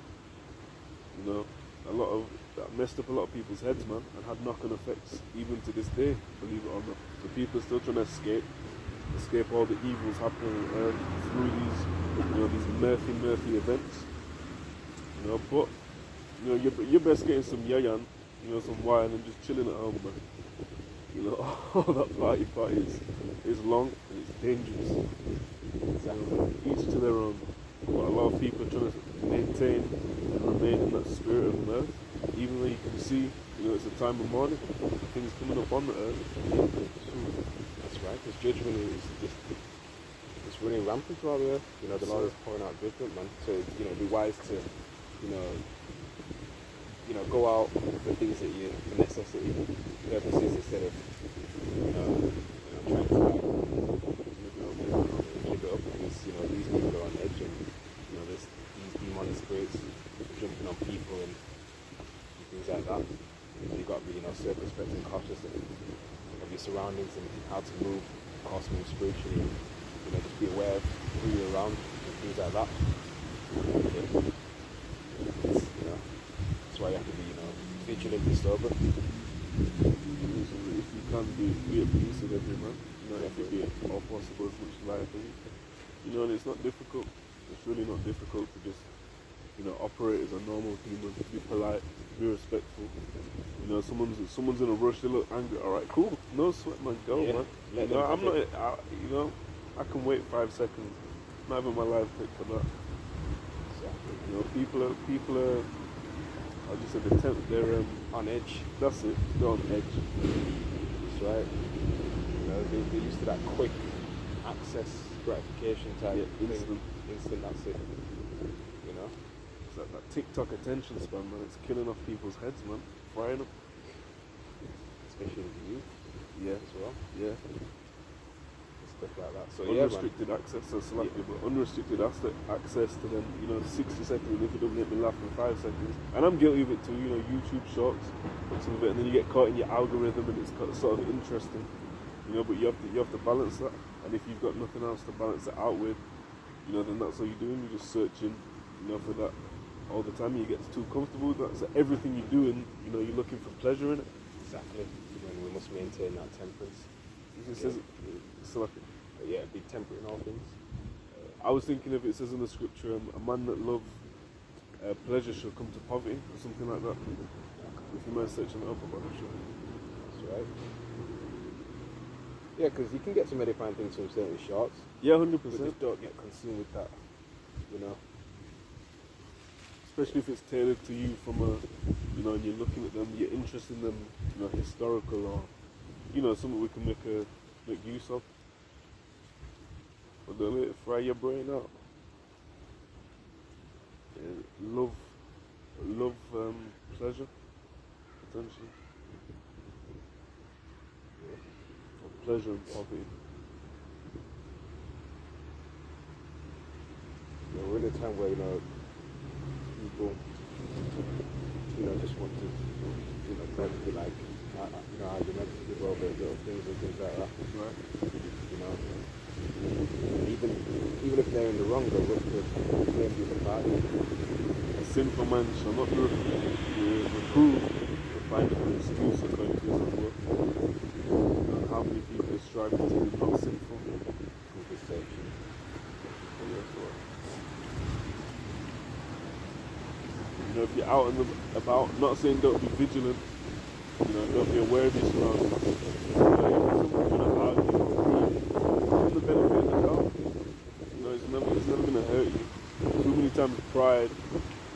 A lot of that messed up a lot of people's heads, man, and had knock-on effects even to this day, believe it or not. So people are still trying to escape all the evils happening on earth through these murphy events. But you're best getting some yayan, some wine, and just chilling at home, man. All that party is long and it's dangerous. Each to their own. But a lot of people are trying to maintain and remain in that spirit of mirth, even though you can see, it's a time of mourning, things coming up on the earth. That's right, because judgment is just it's running rampant throughout the earth. The Lord is pouring out judgment, man. So be wise to, go out for things that you for necessity purposes instead of trying to keep it up because these people are on edge and there's these demonic spirits jumping on people and things like that. You've got to be circumspect and cautious of your surroundings and how to move, of course, move spiritually. Just be aware of who you're around and things like that. That's why you have to be vigilant and sober. If you can be at peace with every man. you know, if it be all possible as much life as you can. You know, and it's not difficult. It's really not difficult to just, you know, operate as a normal human, be polite, be respectful. You know, someone's in a rush, they look angry. All right, cool, no sweat, man, go, man. You know, I'm not. You know, I can wait 5 seconds. Not even my life pick for that. Exactly. You know, people are. I just said they're on edge. That's it. They're on edge. That's right. You know, they're used to that quick access gratification type thing. Instant. That's it. You know. It's like that TikTok attention span, man. It's killing off people's heads, man. Frying them. Especially with youth. Yeah. As well. Yeah. Stuff like that. So unrestricted access, so selective, but unrestricted access to them, you know, 60 seconds, and if it doesn't make me laugh in 5 seconds. And I'm guilty of it too, you know, YouTube shorts, some of it, and then you get caught in your algorithm and it's sort of interesting, you know, but you have to balance that. And if you've got nothing else to balance it out with, you know, then that's all you're doing, you're just searching, you know, for that all the time. You get too comfortable with that, so everything you're doing, you know, you're looking for pleasure in it. Exactly. When we must maintain that temperance. It says, so like, be temperate in all things. I was thinking of it says in the scripture, a man that loves pleasure shall come to poverty, or something like that. If you mind searching it up about it, sure. That's right. Yeah, because you can get some edifying things from certain shorts. Yeah, 100%. But just don't get consumed with that, you know. Especially if it's tailored to you from a, you know, and you're looking at them, you're interested in them, you know, historical or, you know, something we can make use of. But don't let it fry your brain out. Yeah, love pleasure, potentially. Or pleasure and poverty. You know, we're in a time where, you know, people, you know, just want to, you know, try to be like, you know, argumentative over little things and things like that. Right. You know, even if they're in the wrong, they'll look to blame the other party. A sinful man shall not be reproved or find an excuse according to his own work. How many people are striving to be not sinful? With this section. You know, if you're out and about, not saying don't be vigilant, you know, don't be aware of your surroundings. You know, if someone's going to argue or give them the benefit of the doubt, you know, it's never going to hurt you. Too many times pride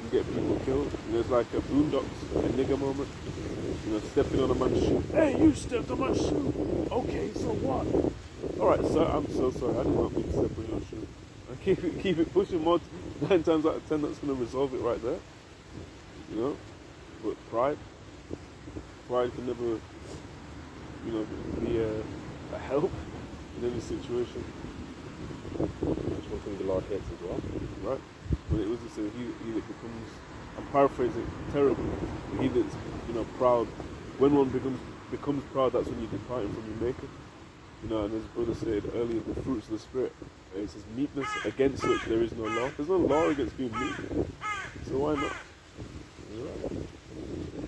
can get people killed. You know, it's like a Boondocks, a nigger moment. You know, stepping on a man's shoe. Hey, you stepped on my shoe. Okay, so what? Alright, sir, I'm so sorry. I did not mean to step on your shoe. And keep it pushing more. 9 times out of 10, that's going to resolve it right there. You know, but pride can never, you know, be a help in any situation. That's one thing the Lord hates as well. Right? But it was to say, he that becomes, I'm paraphrasing terribly, but he that's, you know, proud, when one becomes proud, that's when you're departing from your maker. You know, and as brother said earlier, the fruits of the Spirit, it says meekness, against which there is no law. There's no law against being meek. So why not?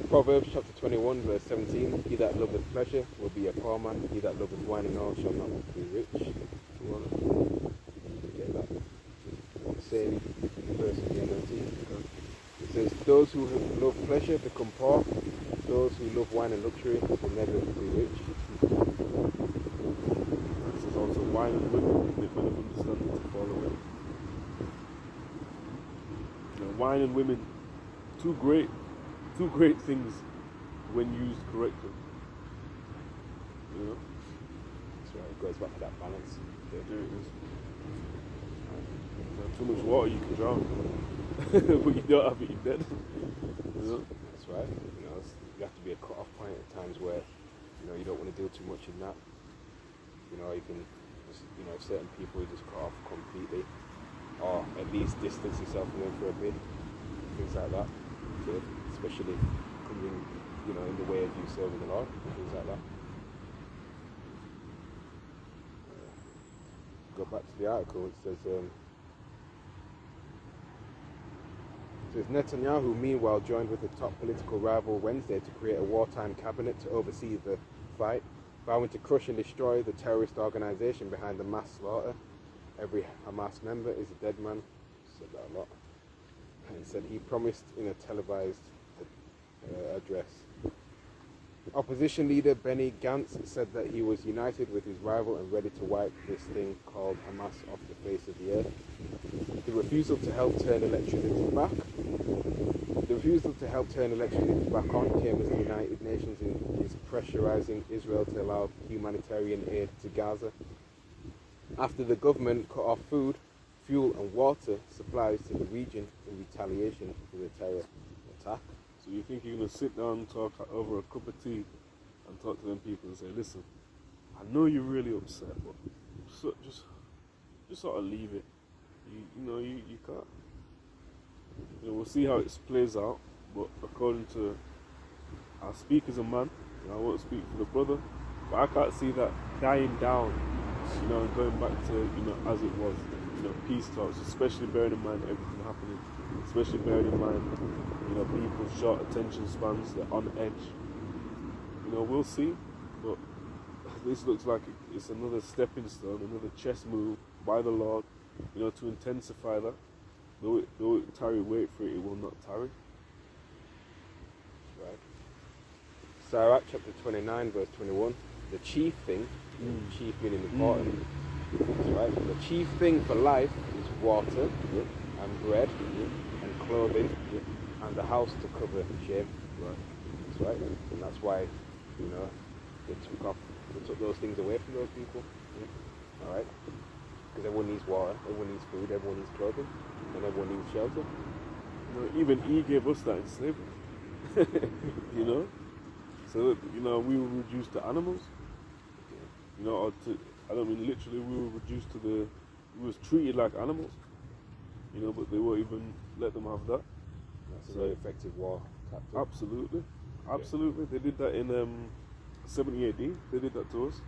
Proverbs chapter 21 verse 17, he that loveth pleasure will be a poor man, he that loveth wine and oil shall not be rich. Get that same verse in the NLT. It says, those who love pleasure become poor, those who love wine and luxury will never be rich. This is also wine and women, they kind of understand it to fall away. You know, wine and women, two great things when used correctly. You know? That's right, it goes back to that balance. There it is. You know, too much water you can drown. But you don't have it, you're dead. You know? That's right. You know, you have to be a cut-off point at times where, you know, you don't want to deal too much in that. You know, you can just, you know, certain people you just cut off completely, or at least distance yourself from them for a bit, things like that. So especially coming, you know, in the way of you serving the Lord, things like that. Go back to the article. It says Netanyahu meanwhile joined with the top political rival Wednesday to create a wartime cabinet to oversee the fight vowing to crush and destroy the terrorist organization behind the mass slaughter. Every Hamas member is a dead man. Said that a lot. And he said he promised in a televised address. Opposition leader Benny Gantz said that he was united with his rival and ready to wipe this thing called Hamas off the face of the earth. The refusal to help turn electricity back. The refusal to help turn electricity back on came as the United Nations is pressurizing Israel to allow humanitarian aid to Gaza. After the government cut off food, fuel and water supplies to the region in retaliation for the terror attack. So you think you're going to sit down and talk over a cup of tea and talk to them people and say, listen, I know you're really upset, but just sort of leave it. You can't. We'll see how it plays out, but according to, I'll speak as a man, I won't speak for the brother, but I can't see that dying down, and going back to, as it was, peace talks, especially bearing in mind everything happening, especially bearing in mind, people's short attention spans, they're on edge. We'll see, but this looks like it's another stepping stone, another chess move by the Lord, to intensify that. Though it tarry, wait for it, it will not tarry. Right. Sirach chapter 29 verse 21. The chief thing, chief meaning important, right? The chief thing for life is water and bread and clothing and the house to cover shame. Right. That's right. And that's why, they took those things away from those people. All right. Because everyone needs water, everyone needs food, everyone needs clothing, and everyone needs shelter. Even he gave us that in slavery. So we were reduced to animals. I don't mean literally, we were reduced to we was treated like animals. But they won't even let them have that. That's a very effective war tactic. Absolutely. Absolutely. They did that in 70 AD. They did that to us.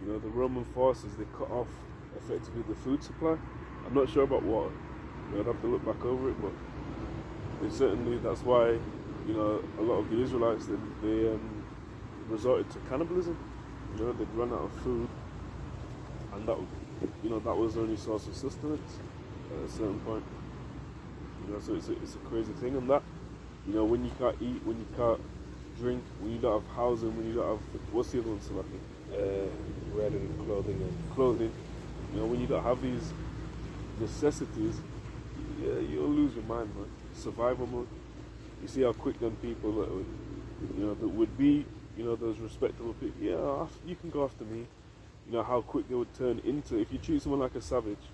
The Roman forces, they cut off effectively the food supply. I'm not sure about water. I'd have to look back over it, but certainly that's why, a lot of the Israelites, they resorted to cannibalism. They'd run out of food, and that was their only source of sustenance at a certain point. So it's a crazy thing, and that, when you can't eat, when you can't drink, when you don't have housing, when you don't have, what's the other one, Salaki? Bread and clothing. When you don't have these necessities, you'll lose your mind, man. Survival mode. You see how quick them people that would be, those respectable people. Yeah, you can go after me. How quick they would turn into. If you treat someone like a savage,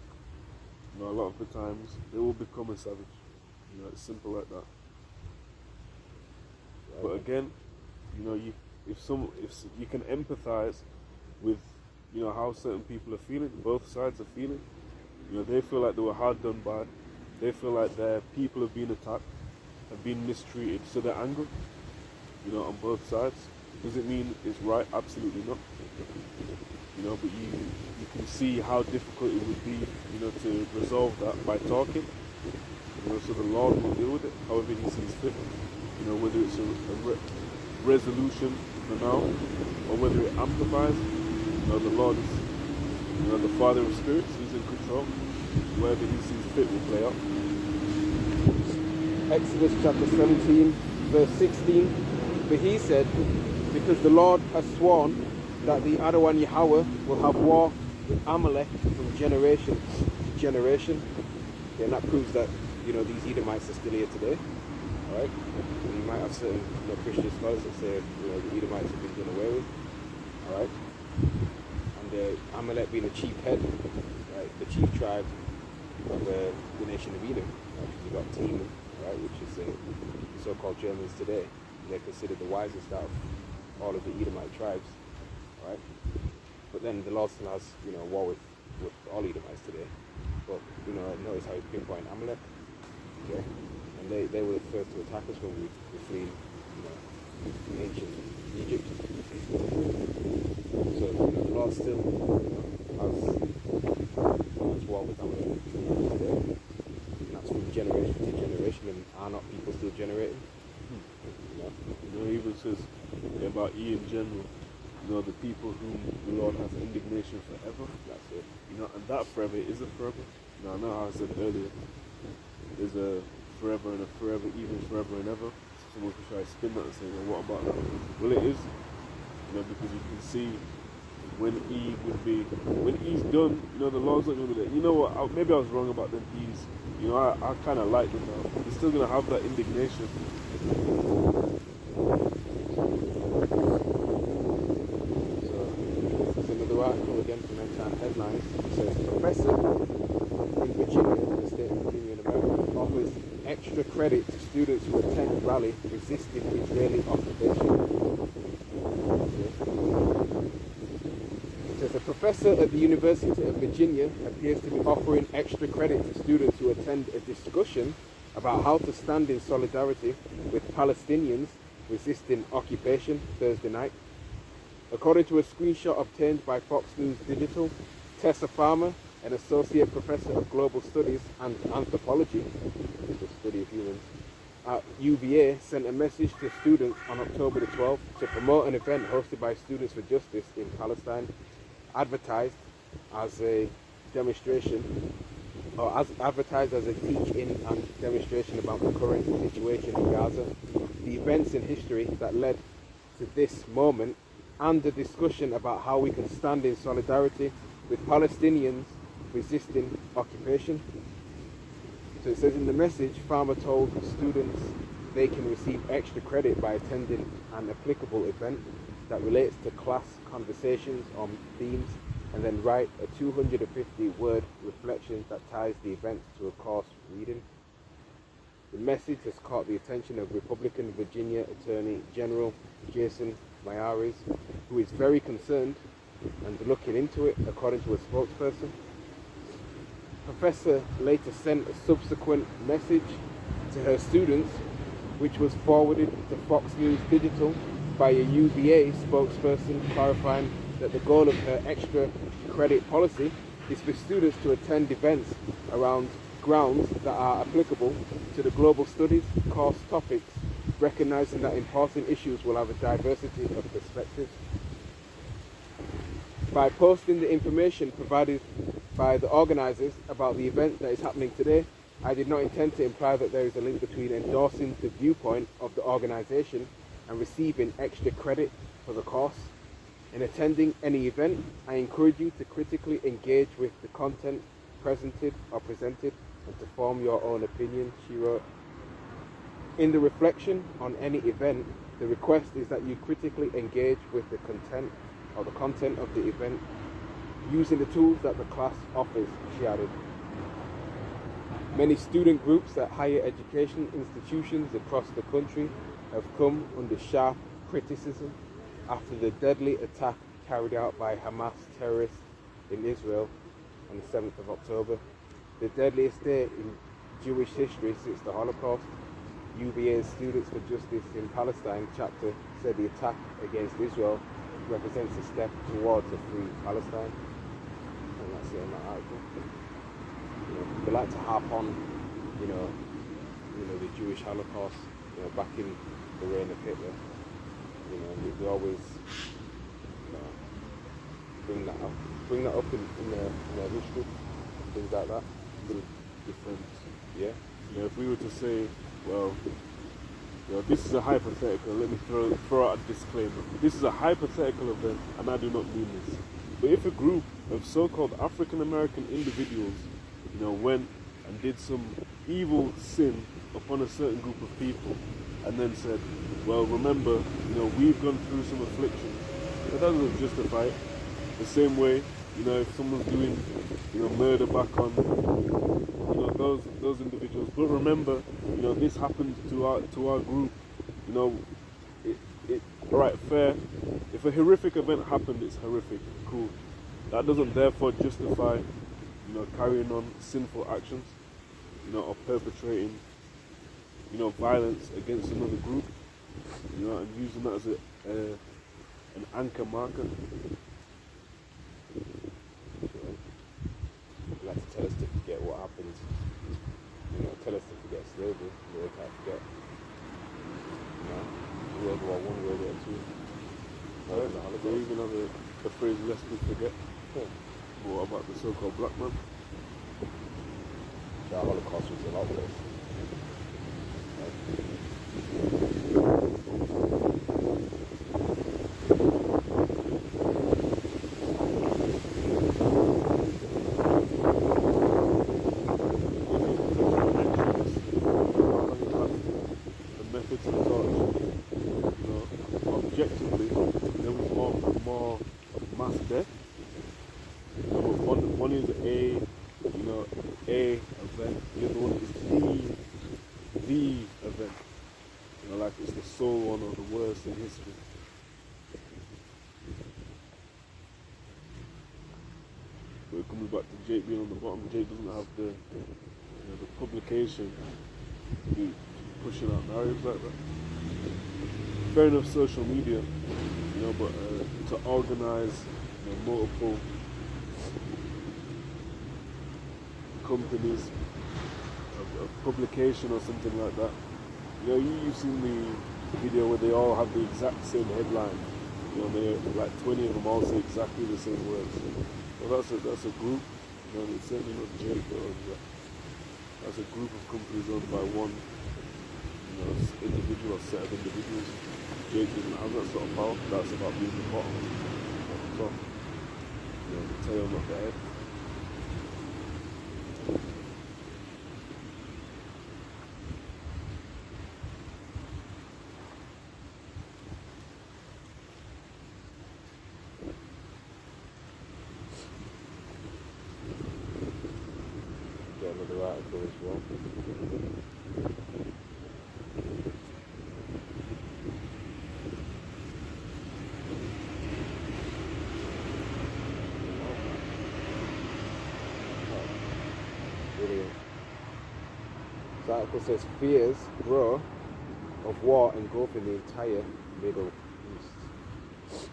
a lot of the times they will become a savage. It's simple like that. Right. But again, if you can empathize with how certain people are feeling, both sides are feeling. They feel like they were hard done by. They feel like their people have been attacked, have been mistreated, so they're angry. On both sides. Does it mean it's right? Absolutely not. But you can see how difficult it would be, to resolve that by talking. So the Lord will deal with it however He sees fit. Whether it's a resolution for now, or whether it amplifies. The Lord is, the Father of spirits. He's in control. Wherever He sees fit will play out. Exodus chapter 17, verse 16. But he said, because the Lord has sworn that the Adawan Yahweh will have war with Amalek from generation to generation. Okay, and that proves that, these Edomites are still here today. Alright? You might have certain Christian scholars that say, the Edomites have been done away with. Alright? And Amalek being the chief head, right, the chief tribe of the nation of Edom. Right? You've got Timon, right, which is the so-called Germans today. They're considered the wisest out of all of the Edomite tribes, right? But then the Lord still has, war with all Edomites today. But, notice how He pinpointed Amalek, okay? And they were the first to attack us when we were fleeing, ancient Egypt. So the Lord still has war with Amalek today. And that's from generation to generation, and are not people still generating? He even says about E in general, you know, the people whom the Lord has indignation forever. That's it. You know, and that forever is a forever. You know, I know how I said earlier, there's a forever and a forever, even forever and ever. Someone could try to spin that and say, well, what about that? Well, it is, you know, because you can see when Eve would be, when Eve's done, you know, the Lord's not going to be there. You know what, maybe I was wrong about them Eves. You know, I kind of like them now. They're still going to have that indignation. So, this is another article again from Time Headlines. It says, Professor in Virginia, the state of Virginia in America, offers extra credit to students who attend rally resisting Israeli occupation. The professor at the University of Virginia appears to be offering extra credit to students who attend a discussion about how to stand in solidarity with Palestinians resisting occupation Thursday night. According to a screenshot obtained by Fox News Digital, Tessa Farmer, an associate professor of global studies and anthropology, the study of humans, at UVA, sent a message to students on October the 12th to promote an event hosted by Students for Justice in Palestine, advertised as a demonstration, or as advertised as a teach-in and demonstration about the current situation in Gaza, the events in history that led to this moment, and the discussion about how we can stand in solidarity with Palestinians resisting occupation. So it says in the message, Farmer told students they can receive extra credit by attending an applicable event that relates to class conversations on themes, and then write a 250-word reflection that ties the event to a course reading. The message has caught the attention of Republican Virginia Attorney General Jason Miyares, who is very concerned and looking into it, according to a spokesperson. Professor later sent a subsequent message to her students, which was forwarded to Fox News Digital by a UVA spokesperson, clarifying that the goal of her extra credit policy is for students to attend events around grounds that are applicable to the global studies course topics, recognizing that important issues will have a diversity of perspectives. By posting the information provided by the organizers about the event that is happening today, I did not intend to imply that there is a link between endorsing the viewpoint of the organization and receiving extra credit for the course. In attending any event, I encourage you to critically engage with the content presented and to form your own opinion, she wrote. In the reflection on any event, the request is that you critically engage with the content of the event using the tools that the class offers, she added. Many student groups at higher education institutions across the country have come under sharp criticism after the deadly attack carried out by Hamas terrorists in Israel on the 7th of October, the deadliest day in Jewish history since the Holocaust. UVA's Students for Justice in Palestine chapter said the attack against Israel represents a step towards a free Palestine. And that's it in that article. You know, they like to harp on, you know, the Jewish Holocaust, back in the reign of Hitler. They always bring that up in their history, things like that. Different. Yeah. If we were to say, well, this is a hypothetical, let me throw out a disclaimer. This is a hypothetical event, and I do not mean this. But if a group of so-called African American individuals, went and did some evil sin upon a certain group of people, and then said, well, remember, we've gone through some afflictions, that doesn't justify it. The same way, if someone's doing, murder back on, those individuals. But remember, this happened to our group. All right, fair. If a horrific event happened, it's horrific. Cool. That doesn't therefore justify, carrying on sinful actions, or perpetrating, violence against another group, and using that as an anchor marker. They like to tell us to forget what happened. Tell us to forget slavery. They can't forget. World War I, World War II. more than the They Holocaust. even have the phrase "lest we forget." Yeah. What about the so-called black man? The Holocaust was a lot worse. The methods of torture. You know, objectively, there was more mass death. You know, but one is a event. The other one is the event. You know, like it's the sole one or the worst in history. But it comes back to Jake being on the bottom. Jake doesn't have the publication to be pushing out narratives like that. Fair enough, social media, but to organize multiple companies of publication or something like that. You've seen the video where they all have the exact same headline. They like 20 of them all say exactly the same words. Well, that's a group. It's certainly not Jake, but that's a group of companies owned by one individual or set of individuals. Jake doesn't have that sort of power. That's about being the bottom, not the top. The tail, not the head. Get another article as well. Brilliant. The article says fears grow of war engulfing the entire Middle East. It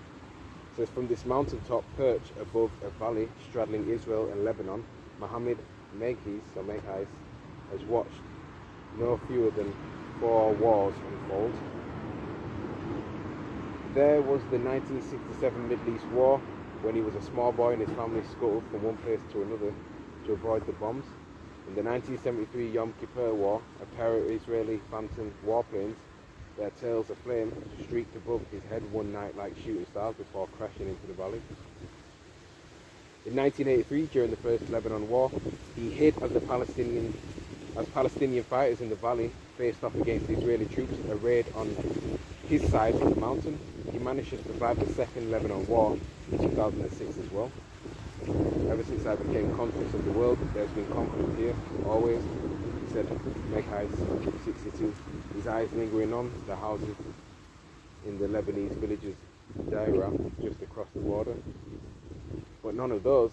says from this mountaintop perch above a valley straddling Israel and Lebanon, Mohammed Meghis has watched no fewer than 4 wars unfold. There was the 1967 Middle East War, when he was a small boy and his family scuttled from one place to another to avoid the bombs. In the 1973 Yom Kippur War, a pair of Israeli Phantom warplanes, their tails aflame, streaked above his head one night like shooting stars before crashing into the valley. In 1983, during the First Lebanon War, he hid as Palestinian fighters in the valley faced off against Israeli troops arrayed on his side of the mountain. He managed to survive the Second Lebanon War in 2006 as well. Ever since I became conscious of the world, there's been conflict here, always, said Meghis, 62, his eyes lingering on the houses in the Lebanese villages Daira, just across the border. But none of those,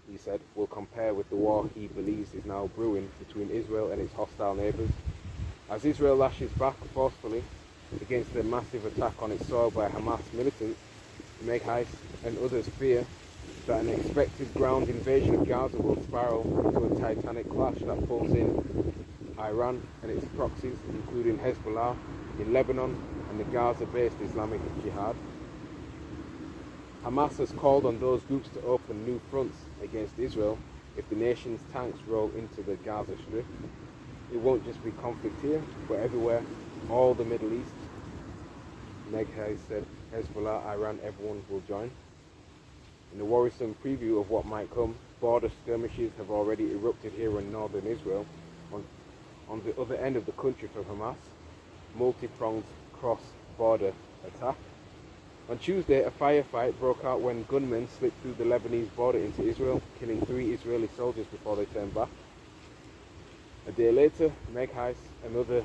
he said, will compare with the war he believes is now brewing between Israel and its hostile neighbours. As Israel lashes back forcefully against the massive attack on its soil by Hamas militants, Meghis and others fear that an expected ground invasion of Gaza will spiral into a titanic clash that pulls in Iran and its proxies, including Hezbollah in Lebanon and the Gaza-based Islamic Jihad. Hamas has called on those groups to open new fronts against Israel if the nation's tanks roll into the Gaza Strip. It won't just be conflict here, but everywhere, all the Middle East. Meghis said Hezbollah, Iran, everyone will join. In a worrisome preview of what might come, border skirmishes have already erupted here in northern Israel. On the other end of the country from Hamas, multi-pronged cross-border attack. On Tuesday, a firefight broke out when gunmen slipped through the Lebanese border into Israel, killing 3 Israeli soldiers before they turned back. A day later, Meghis and other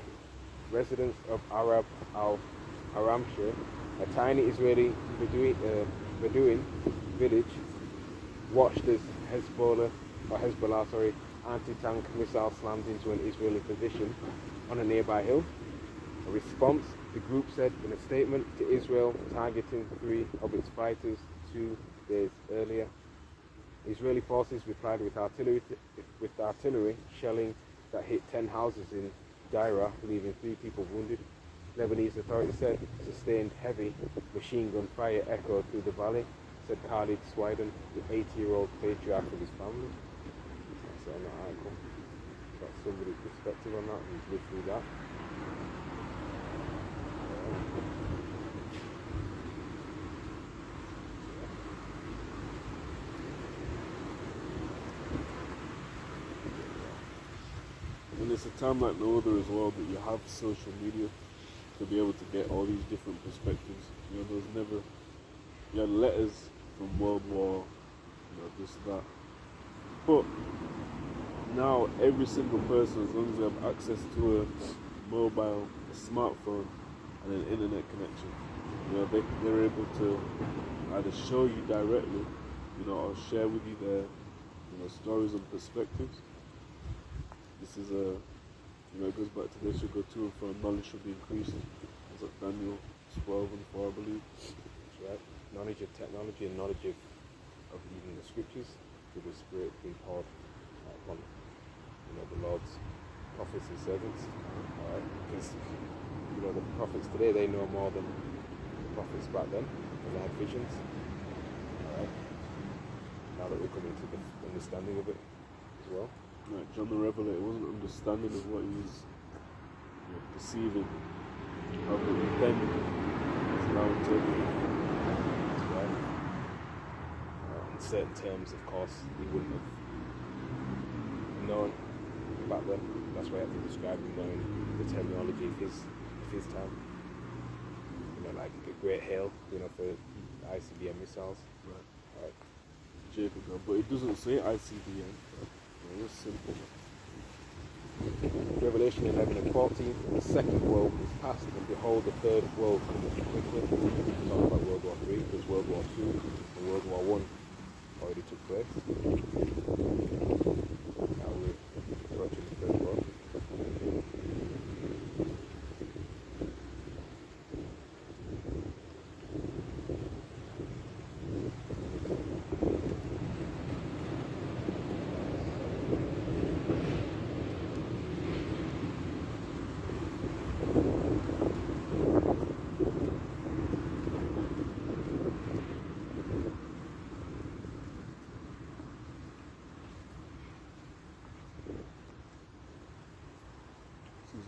residents of Arab al-Haramshire, a tiny Israeli Bedouin village, watched as Hezbollah anti-tank missile slammed into an Israeli position on a nearby hill. A response, the group said in a statement, to Israel targeting 3 of its fighters 2 days earlier. Israeli forces replied with artillery shelling that hit 10 houses in Daira, leaving 3 people wounded. Lebanese authorities said sustained heavy machine gun fire echoed through the valley, said Khalid Swiden, the 80-year-old patriarch of his family. That's on that article. Got somebody's perspective on that, who's lived through that. And it's a time like no other as well that you have social media to be able to get all these different perspectives. You know, there's never, you had letters from World War, you know, this, that. But now every single person, as long as they have access to a mobile, a smartphone, and an internet connection, you know, they're able to either show you directly, you know, or share with you their, you know, stories and perspectives. This is a, you know, it goes back to they should go to and fro, knowledge should be increased. It's like Daniel 12 and 4, I believe. That's right. Knowledge of technology and knowledge of even the scriptures, through the Spirit being poured upon, you know, the Lord's prophets and servants. Because, you know, the prophets today, they know more than the prophets back then, and they had visions. Now that we're coming to the understanding of it as well. Right, John the Revelator wasn't understanding of what he was, you know, perceiving, how the then is now interpreted. That's right. In certain terms, of course, he wouldn't have known back then. That's why I have to describe him knowing the terminology of his time. You know, like a great hail, you know, for ICBM missiles. Right. Jacob, but it doesn't say ICBM. It's simple. Revelation 11 and 14, the second woe is past, and behold, the third woe cometh quickly. We're talking about World War III, because World War II and World War I already took place. Now we're approaching the third woe.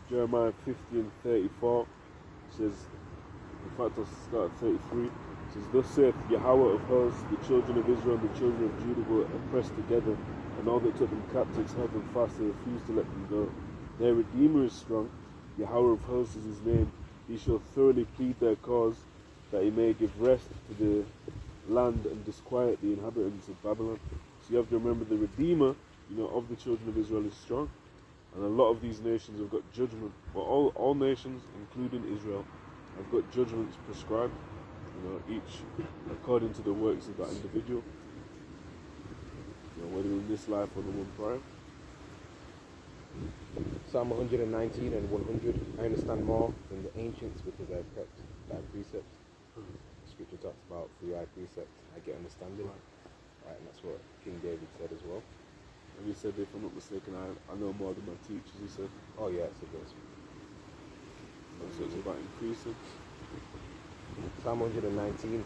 Jeremiah 50 and 34 says, in fact I'll start at 33, it says, thus saith Yahweh of hosts, the children of Israel and the children of Judah were oppressed together, and all that took them captives held them fast, they refused to let them go. Their Redeemer is strong, Yahweh of hosts is his name, he shall thoroughly plead their cause, that he may give rest to the land and disquiet the inhabitants of Babylon. So you have to remember the Redeemer, you know, of the children of Israel is strong. And a lot of these nations have got judgment. But all nations, including Israel, have got judgments prescribed, you know, each according to the works of that individual. You know, whether in this life or the one prior. Psalm 119 and 100. I understand more than the ancients because I have kept thy precepts. Scripture talks about through thy precepts I get understanding. Right, and that's what King David said as well. And he said, if I'm not mistaken, I know more than my teachers, he said. Oh yeah, it's a verse. So it's about increasing. Psalm 119,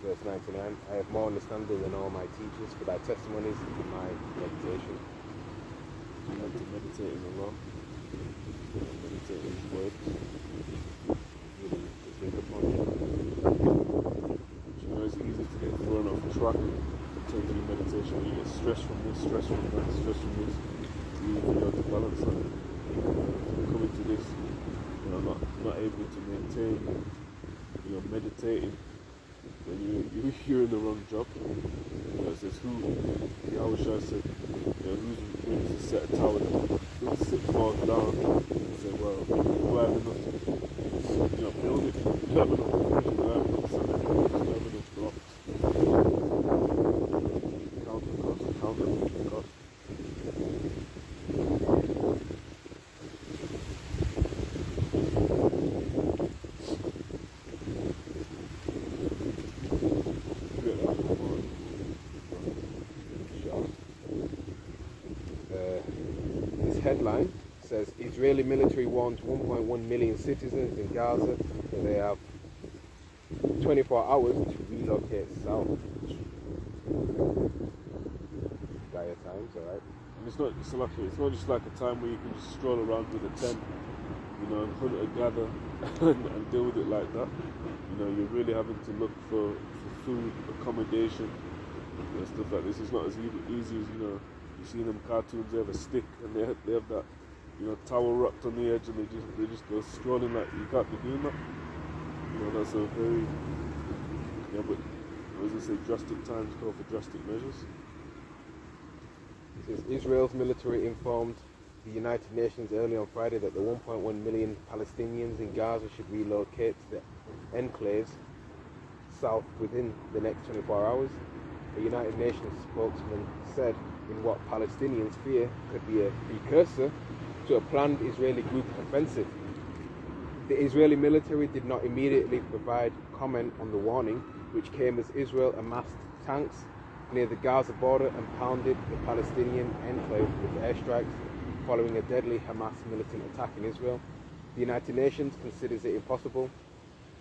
verse 99. I have more understanding than all my teachers, for thy testimonies and my meditation. You have to meditate in the law. Meditate in his words. Really to think upon. You know, it's easy to get thrown off track. Take your meditation, you get stress from this, stress from that, stress from this. You have to balance that. Coming to this, you know, not able to maintain, you know, meditating when you're in the wrong job. You know, it says Yahweh said, you know, who's willing to set a tower down? Who's to sit far down and say, well, do I have enough to, you know, build it? Do I have enough to finish it? Do I have enough cement? Do I have enough blocks? This headline says, if Israeli military warns 1.1 million citizens in Gaza that they have 24 hours to relocate south. Dire times, alright? And it's not just like a time where you can just stroll around with a tent, you know, and hunt and gather and deal with it like that. You know, you're really having to look for food, accommodation, you know, stuff like this. It's not as easy as, you know, you see in them cartoons, they have a stick and they have that, you know, tower rocked on the edge and they just go strolling. Like, you can't be doing that. You know, that's a very, yeah, but as I say, drastic times call for drastic measures. It says Israel's military informed the United Nations early on Friday that the 1.1 million Palestinians in Gaza should relocate to the enclaves south within the next 24 hours. A United Nations spokesman said in what Palestinians fear could be a precursor to a planned Israeli group offensive. The Israeli military did not immediately provide comment on the warning, which came as Israel amassed tanks near the Gaza border and pounded the Palestinian enclave with airstrikes following a deadly Hamas militant attack in Israel. The United Nations considers it impossible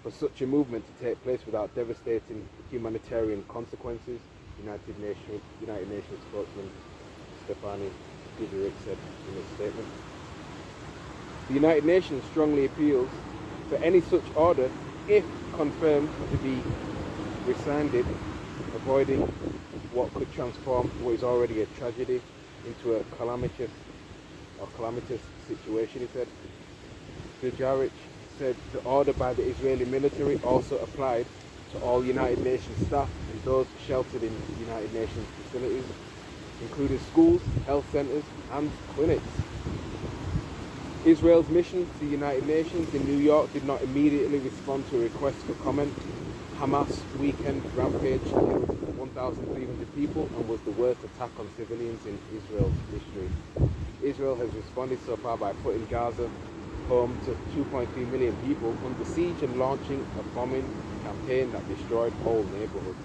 for such a movement to take place without devastating humanitarian consequences, United Nations spokesman Stefani Dujarric said in a statement. The United Nations strongly appeals for any such order, if confirmed, to be rescinded, avoiding what could transform what is already a tragedy into a calamitous situation, he said. Dujarric said the order by the Israeli military also applied to all United Nations staff and those sheltered in United Nations facilities, including schools, health centres and clinics. Israel's mission to the United Nations in New York did not immediately respond to a request for comment. Hamas' weekend rampage killed 1,300 people and was the worst attack on civilians in Israel's history. Israel has responded so far by putting Gaza, home to 2.3 million people, under siege and launching a bombing campaign that destroyed whole neighborhoods.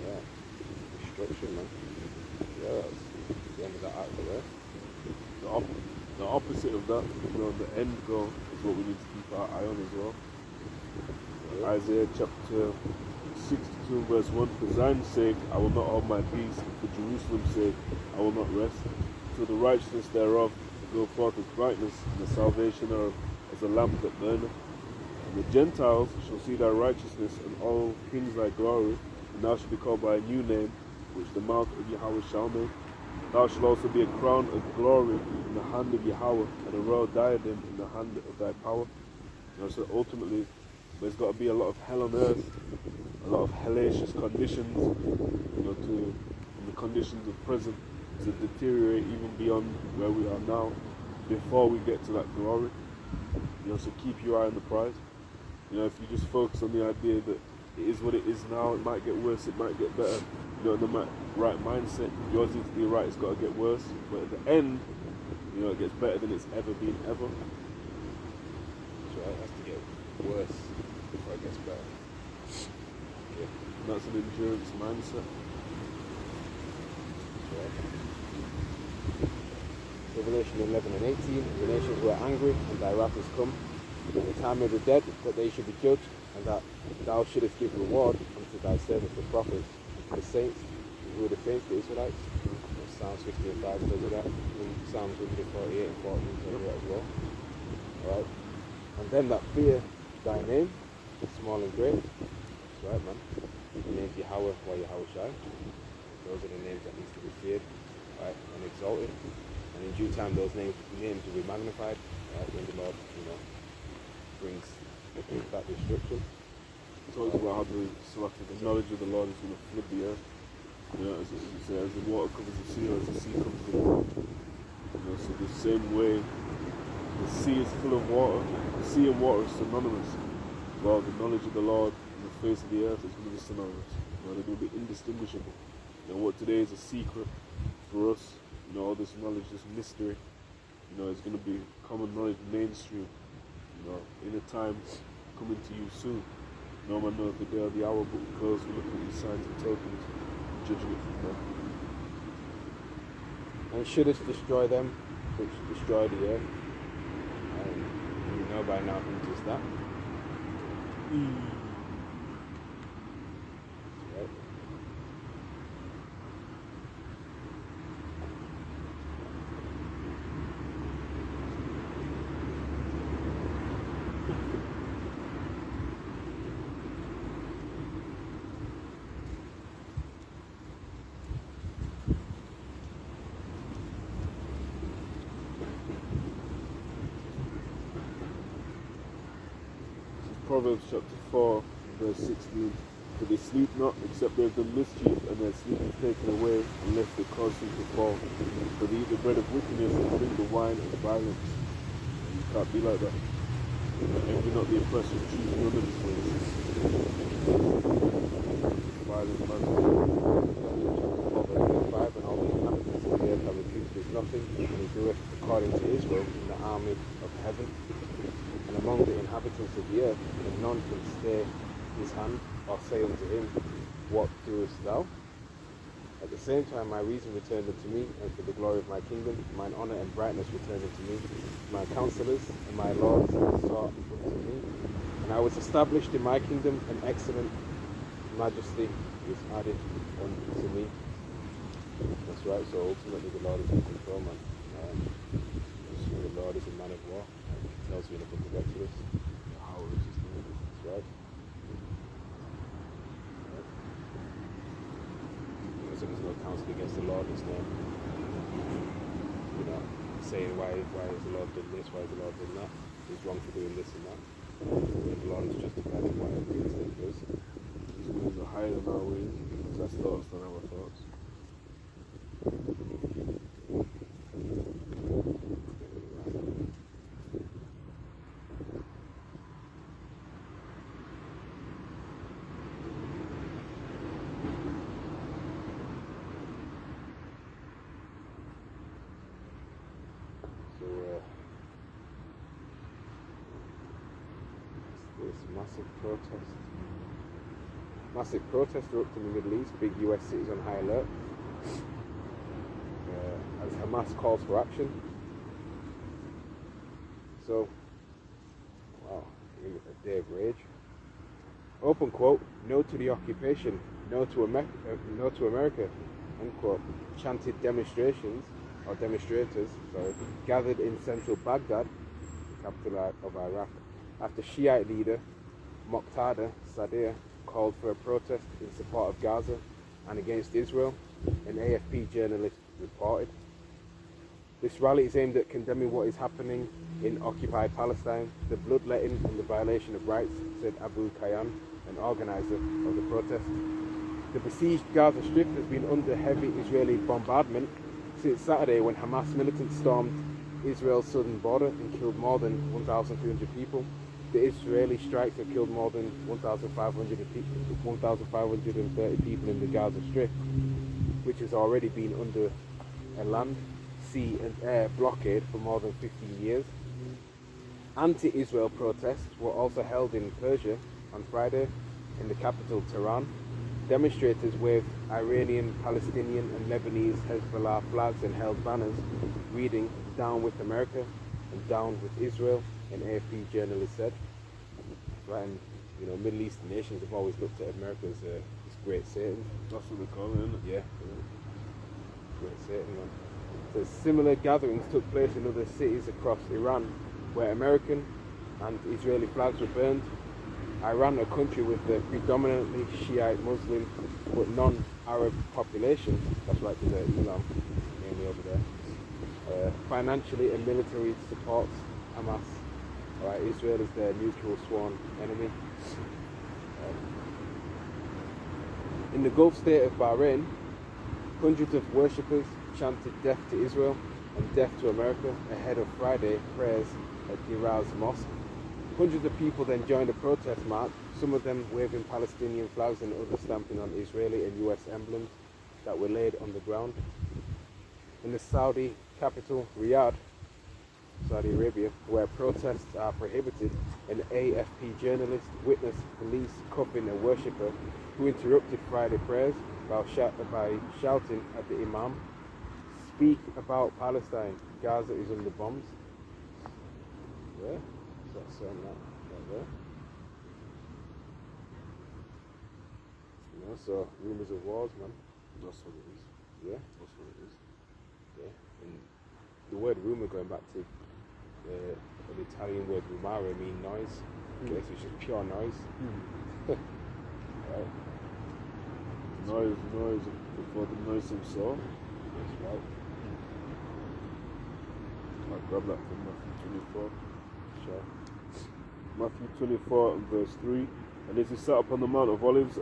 Yeah, destruction, man. Yeah, that's the end of that article there. The opposite of that, you know, the end goal is what we need to keep our eye on as well. Isaiah chapter 62 verse 1, for Zion's sake I will not hold my peace, and for Jerusalem's sake I will not rest, till the righteousness thereof go forth as brightness, and the salvation thereof as a lamp that burneth. And the Gentiles shall see thy righteousness, and all kings thy glory, and thou shalt be called by a new name, which the mouth of Yahweh shall make. Thou shalt also be a crown of glory in the hand of Yahweh, and a royal diadem in the hand of thy power. You know, so ultimately, there's got to be a lot of hell on earth, a lot of hellacious conditions, you know, in the conditions of prison, to deteriorate even beyond where we are now, before we get to that glory. You know, so keep your eye on the prize. You know, if you just focus on the idea that it is what it is now, it might get worse, it might get better. You know, in the right mindset, yours needs to be right, it's got to get worse. But at the end, you know, it gets better than it's ever been, ever. That's right, it has to get worse before it gets better. Yeah. And that's an endurance mindset. That's right. Revelation 11 and 18, the nations were angry, and thy wrath is come. The time of the dead, that they should be judged, and that thou shouldest give reward unto thy servants the prophets, and to the saints. Who are the saints? The Israelites. Psalms 50 and 5 tells you that. And Psalms 148 and 14 tells you that as well. Alright. And them that fear thy name, small and great. That's right, man. The name's Yahweh, why Yahweh Shai. Those are the names that needs to be feared, right, and exalted. And in due time, those names will be magnified, right, when the Lord, you know, brings that destruction. It talks about how the knowledge of the Lord is going to flood the earth. You know, as it says, as the water covers the sea, or as the sea covers the water. You know, so the same way the sea is full of water, the sea and water is synonymous. Well, the knowledge of the Lord on the face of the earth is going to be synonymous. You know, they're going to be indistinguishable. You know, what today is a secret for us, you know, all this knowledge, this mystery, you know, is going to be common knowledge, mainstream. You know, in a time coming to you soon. No man knows the day or the hour, but we close, we look at these signs and tokens, judging it from them. And shouldest destroy them which destroy the earth. And you know by now who does that. Right. Proverbs chapter 4, verse 16. For they sleep not, except they have done mischief, and their sleep is taken away, unless they cause them to fall. For they eat the bread of wickedness and drink the wine of violence. And you can't be like that. Envy not the oppressor, choose none of his ways. Violent man. Proverbs 5, and all the inhabitants of the earth have refused his nothing, and he doeth according to Israel in the army of heaven. And among the inhabitants of the earth, and none can stay his hand, or say unto him, what doest thou? At the same time my reason returned unto me, and for the glory of my kingdom, mine honour and brightness returned unto me. My counsellors and my lords sought unto me, and I was established in my kingdom, and excellent majesty was added unto me. That's right, so ultimately the Lord is in control, man. The Lord is a man of war. It tells you in the book of Exodus. How is his name? That's right. So there's no counsel against the Lord, his name. You know, saying why has the Lord done this, why has the Lord done that? He's wrong for doing this and that. When the Lord is justified in whatever things that he does. His ways are higher than our ways, his thoughts than our thoughts. Massive protest erupted in the Middle East, big US cities on high alert, as Hamas calls for action. So, wow, a day of rage. Open quote, no to the occupation, no to America, unquote, chanted demonstrators, gathered in central Baghdad, capital of Iraq, after Shiite leader Muqtada Sadr called for a protest in support of Gaza and against Israel, an AFP journalist reported. This rally is aimed at condemning what is happening in occupied Palestine, the bloodletting and the violation of rights, said Abu Kayyan, an organizer of the protest. The besieged Gaza Strip has been under heavy Israeli bombardment since Saturday, when Hamas militants stormed Israel's southern border and killed more than 1,300 people. The Israeli strikes have killed more than 1,530 people in the Gaza Strip, which has already been under a land, sea and air blockade for more than 15 years. Anti-Israel protests were also held in Persia on Friday in the capital Tehran. Demonstrators waved Iranian, Palestinian and Lebanese Hezbollah flags and held banners reading "Down with America" and "Down with Israel," an AFP journalist said. Right, and you know, Middle Eastern nations have always looked at America as this great Satan. That's what they call it, isn't it? Yeah, great Satan, man. So similar gatherings took place in other cities across Iran, where American and Israeli flags were burned. Iran, a country with a predominantly Shiite Muslim but non-Arab population, that's right, to the Islam mainly over there, financially and militarily supports Hamas. Right, Israel is their neutral sworn enemy. In the Gulf state of Bahrain, hundreds of worshippers chanted "Death to Israel" and "Death to America" ahead of Friday prayers at Giraz Mosque. Hundreds of people then joined a protest march, some of them waving Palestinian flags and others stamping on Israeli and US emblems that were laid on the ground. In the Saudi capital, Riyadh, Saudi Arabia, where protests are prohibited, an AFP journalist witnessed police cuffing a worshipper who interrupted Friday prayers by shouting at the imam, speak about Palestine. Gaza is under bombs. Yeah, so that's that right there. You know, so rumors of wars, man. That's what it is. Yeah, That's what it is. yeah. And the word rumor, going back to an Italian word rumare, mean noise. Okay, so it's just pure noise. Right. Noise before the noise himself. That's right. I'll grab that from Matthew 24. Sure. Matthew 24 and verse 3. And as he sat upon the Mount of Olives,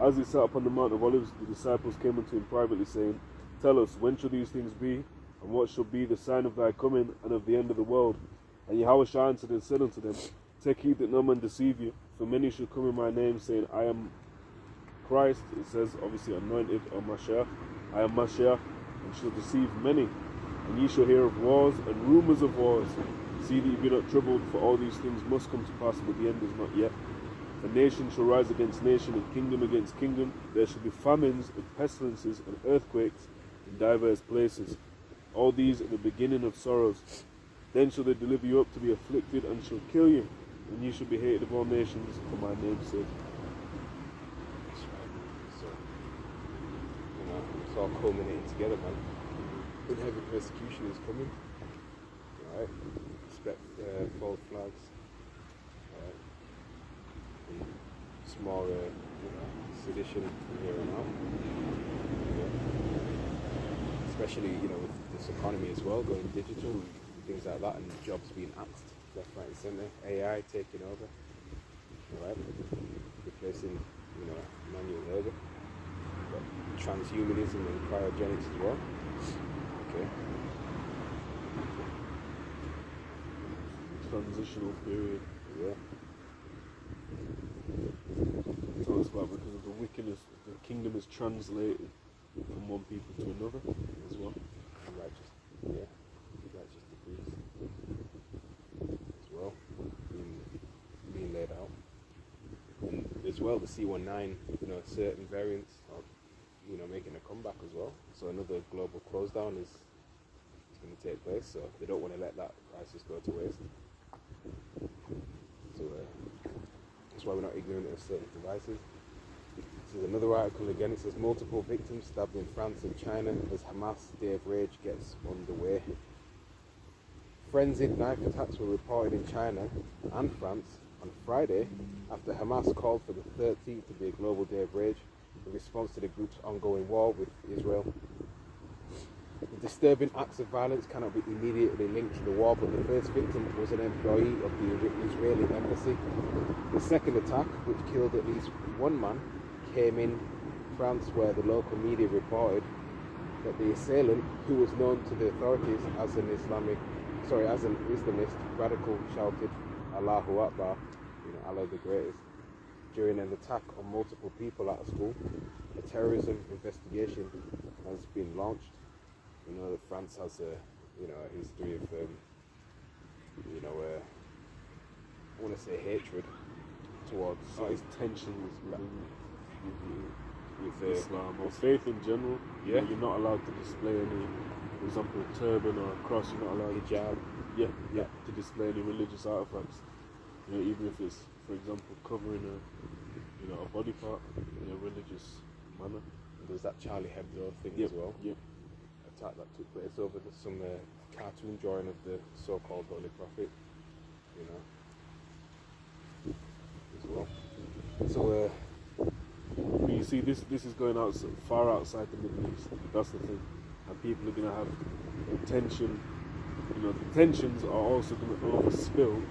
as he sat upon the Mount of Olives, the disciples came unto him privately, saying, Tell us, when shall these things be? And what shall be the sign of thy coming and of the end of the world? And Yahushua answered and said unto them, Take heed that no man deceive you, for many shall come in my name, saying, I am Christ. It says, obviously, anointed, or Mashiach. I am Mashiach, and shall deceive many. And ye shall hear of wars and rumors of wars. See that ye be not troubled, for all these things must come to pass, but the end is not yet. For nation shall rise against nation, and kingdom against kingdom. There shall be famines, and pestilences, and earthquakes in divers places. All these are the beginning of sorrows. Then shall they deliver you up to be afflicted, and shall kill you. And ye shall be hated of all nations for my name's sake. That's right. So, you know, it's all culminating together, man. And heavy persecution is coming. Right? Expect false flags. Right? And small, sedition from here on out. Yeah. Especially, with this economy as well, going digital and things like that, and jobs being axed left, right, and centre. AI taking over. Right? Replacing, manual labour. Transhumanism and cryogenics as well. Okay. Transitional period. Yeah. It talks about because of the wickedness, the kingdom is translated from one people to another as well. Righteous decrees as well being laid out. And as well, the C19, certain variants are, making a comeback as well. So another global close down is going to take place. So they don't want to let that crisis go to waste. So that's why we're not ignorant of certain devices. This is another article again. It says multiple victims stabbed in France and China as Hamas Day of Rage gets underway. Frenzied knife attacks were reported in China and France on Friday after Hamas called for the 13th to be a global day of rage in response to the group's ongoing war with Israel. The disturbing acts of violence cannot be immediately linked to the war, but the first victim was an employee of the Israeli embassy. The second attack, which killed at least one man, came in France, where the local media reported that the assailant, who was known to the authorities as an Islamist radical, shouted Allahu Akbar, Allah the greatest, during an attack on multiple people at a school. A terrorism investigation has been launched. You know that France has a history of I want to say hatred towards tensions with Islam or with faith in general. Yeah. You're not allowed to display any, for example, a turban or a cross. You're not allowed hijab. To display any religious artifacts. Even if it's, for example, covering a body part in a religious manner. And there's that Charlie Hebdo thing as well. Yep. Attack that took place over some cartoon drawing of the so-called Holy Prophet, as well. So, but you see, this is going out far outside the Middle East. That's the thing, and people are going to have tension. The tensions are also going to overspill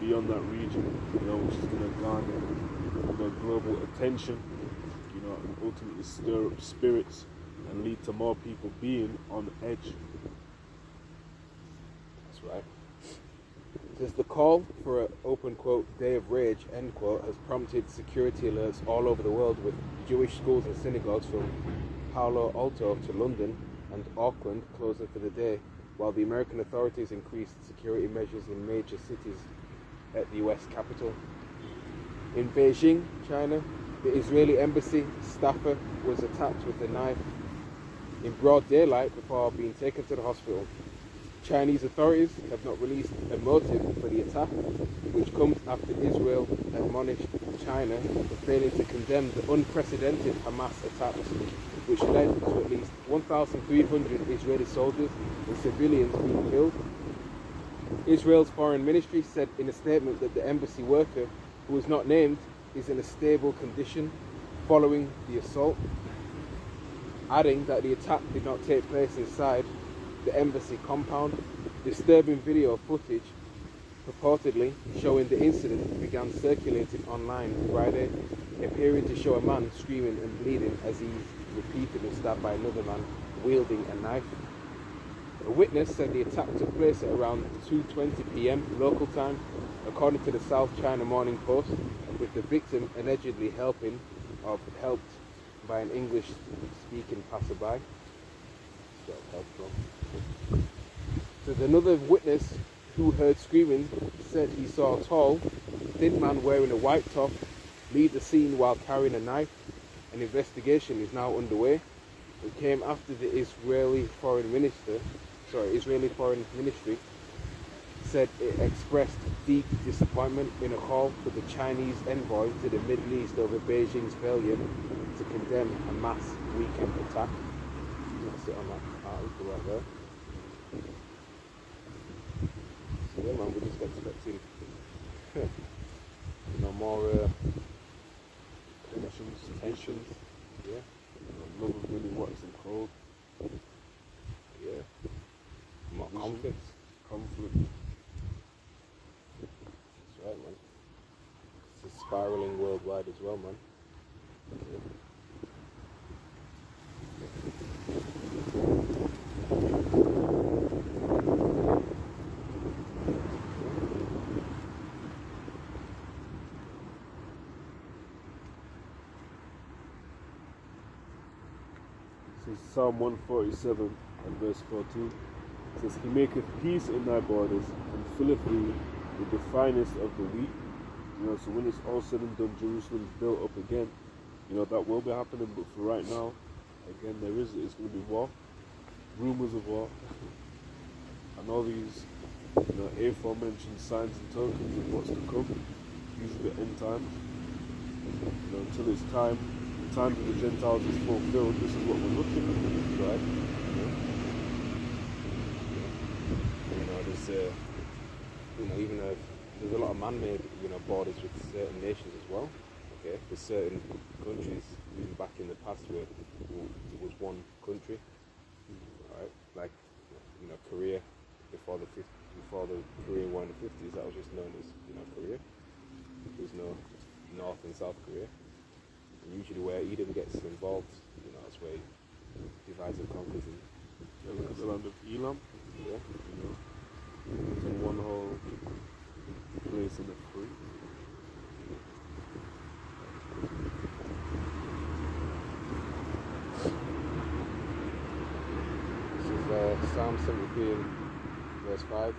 beyond that region. Which is going to garner global attention. And ultimately stir up spirits and lead to more people being on edge. That's right. It says the call for an open quote day of rage end quote has prompted security alerts all over the world, with Jewish schools and synagogues from Palo Alto to London and Auckland closing for the day, while the American authorities increased security measures in major cities at the US Capitol. In Beijing, China, the Israeli embassy staffer was attacked with a knife in broad daylight before being taken to the hospital. Chinese authorities have not released a motive for the attack, which comes after Israel admonished China for failing to condemn the unprecedented Hamas attacks, which led to at least 1,300 Israeli soldiers and civilians being killed. Israel's foreign ministry said in a statement that the embassy worker, who was not named, is in a stable condition following the assault, adding that the attack did not take place inside the embassy compound. Disturbing video footage purportedly showing the incident began circulating online Friday, appearing to show a man screaming and bleeding as he's repeatedly stabbed by another man wielding a knife. A witness said the attack took place at around 2:20 p.m. local time, according to the South China Morning Post, with the victim allegedly helped by an English-speaking passerby. So another witness who heard screaming said he saw a tall, thin man wearing a white top leave the scene while carrying a knife. An investigation is now underway. It came after the Israeli Foreign Ministry said it expressed deep disappointment in a call for the Chinese envoy to the Middle East over Beijing's failure to condemn a mass weekend attack. That's it on that article right there. So yeah, man, we're just expecting more tensions. Yeah. Love of really what's in cold. Yeah. More conflict. That's right, man. It's spiraling worldwide as well, man. Yeah. Psalm 147 and verse 14 says, He maketh peace in thy borders and filleth thee with the finest of the wheat. So when it's all said and done, Jerusalem's built up again. That will be happening, but for right now, again, it's going to be war, rumors of war, and all these, aforementioned signs and tokens of what's to come. These are the end times. Until it's time. The time of the Gentiles is fulfilled. This is what we're looking at, right? There's even there's a lot of man-made borders with certain nations as well. Okay, there's certain countries even back in the past where it was one country. Right, like Korea before the Korean War in the 50s, that was just known as Korea. There was no North and South Korea. Usually where Edom gets involved, that's where he divides and conquers. The land of Elam, yeah, it's in one whole place in the free. This is Psalm 73 verse 5.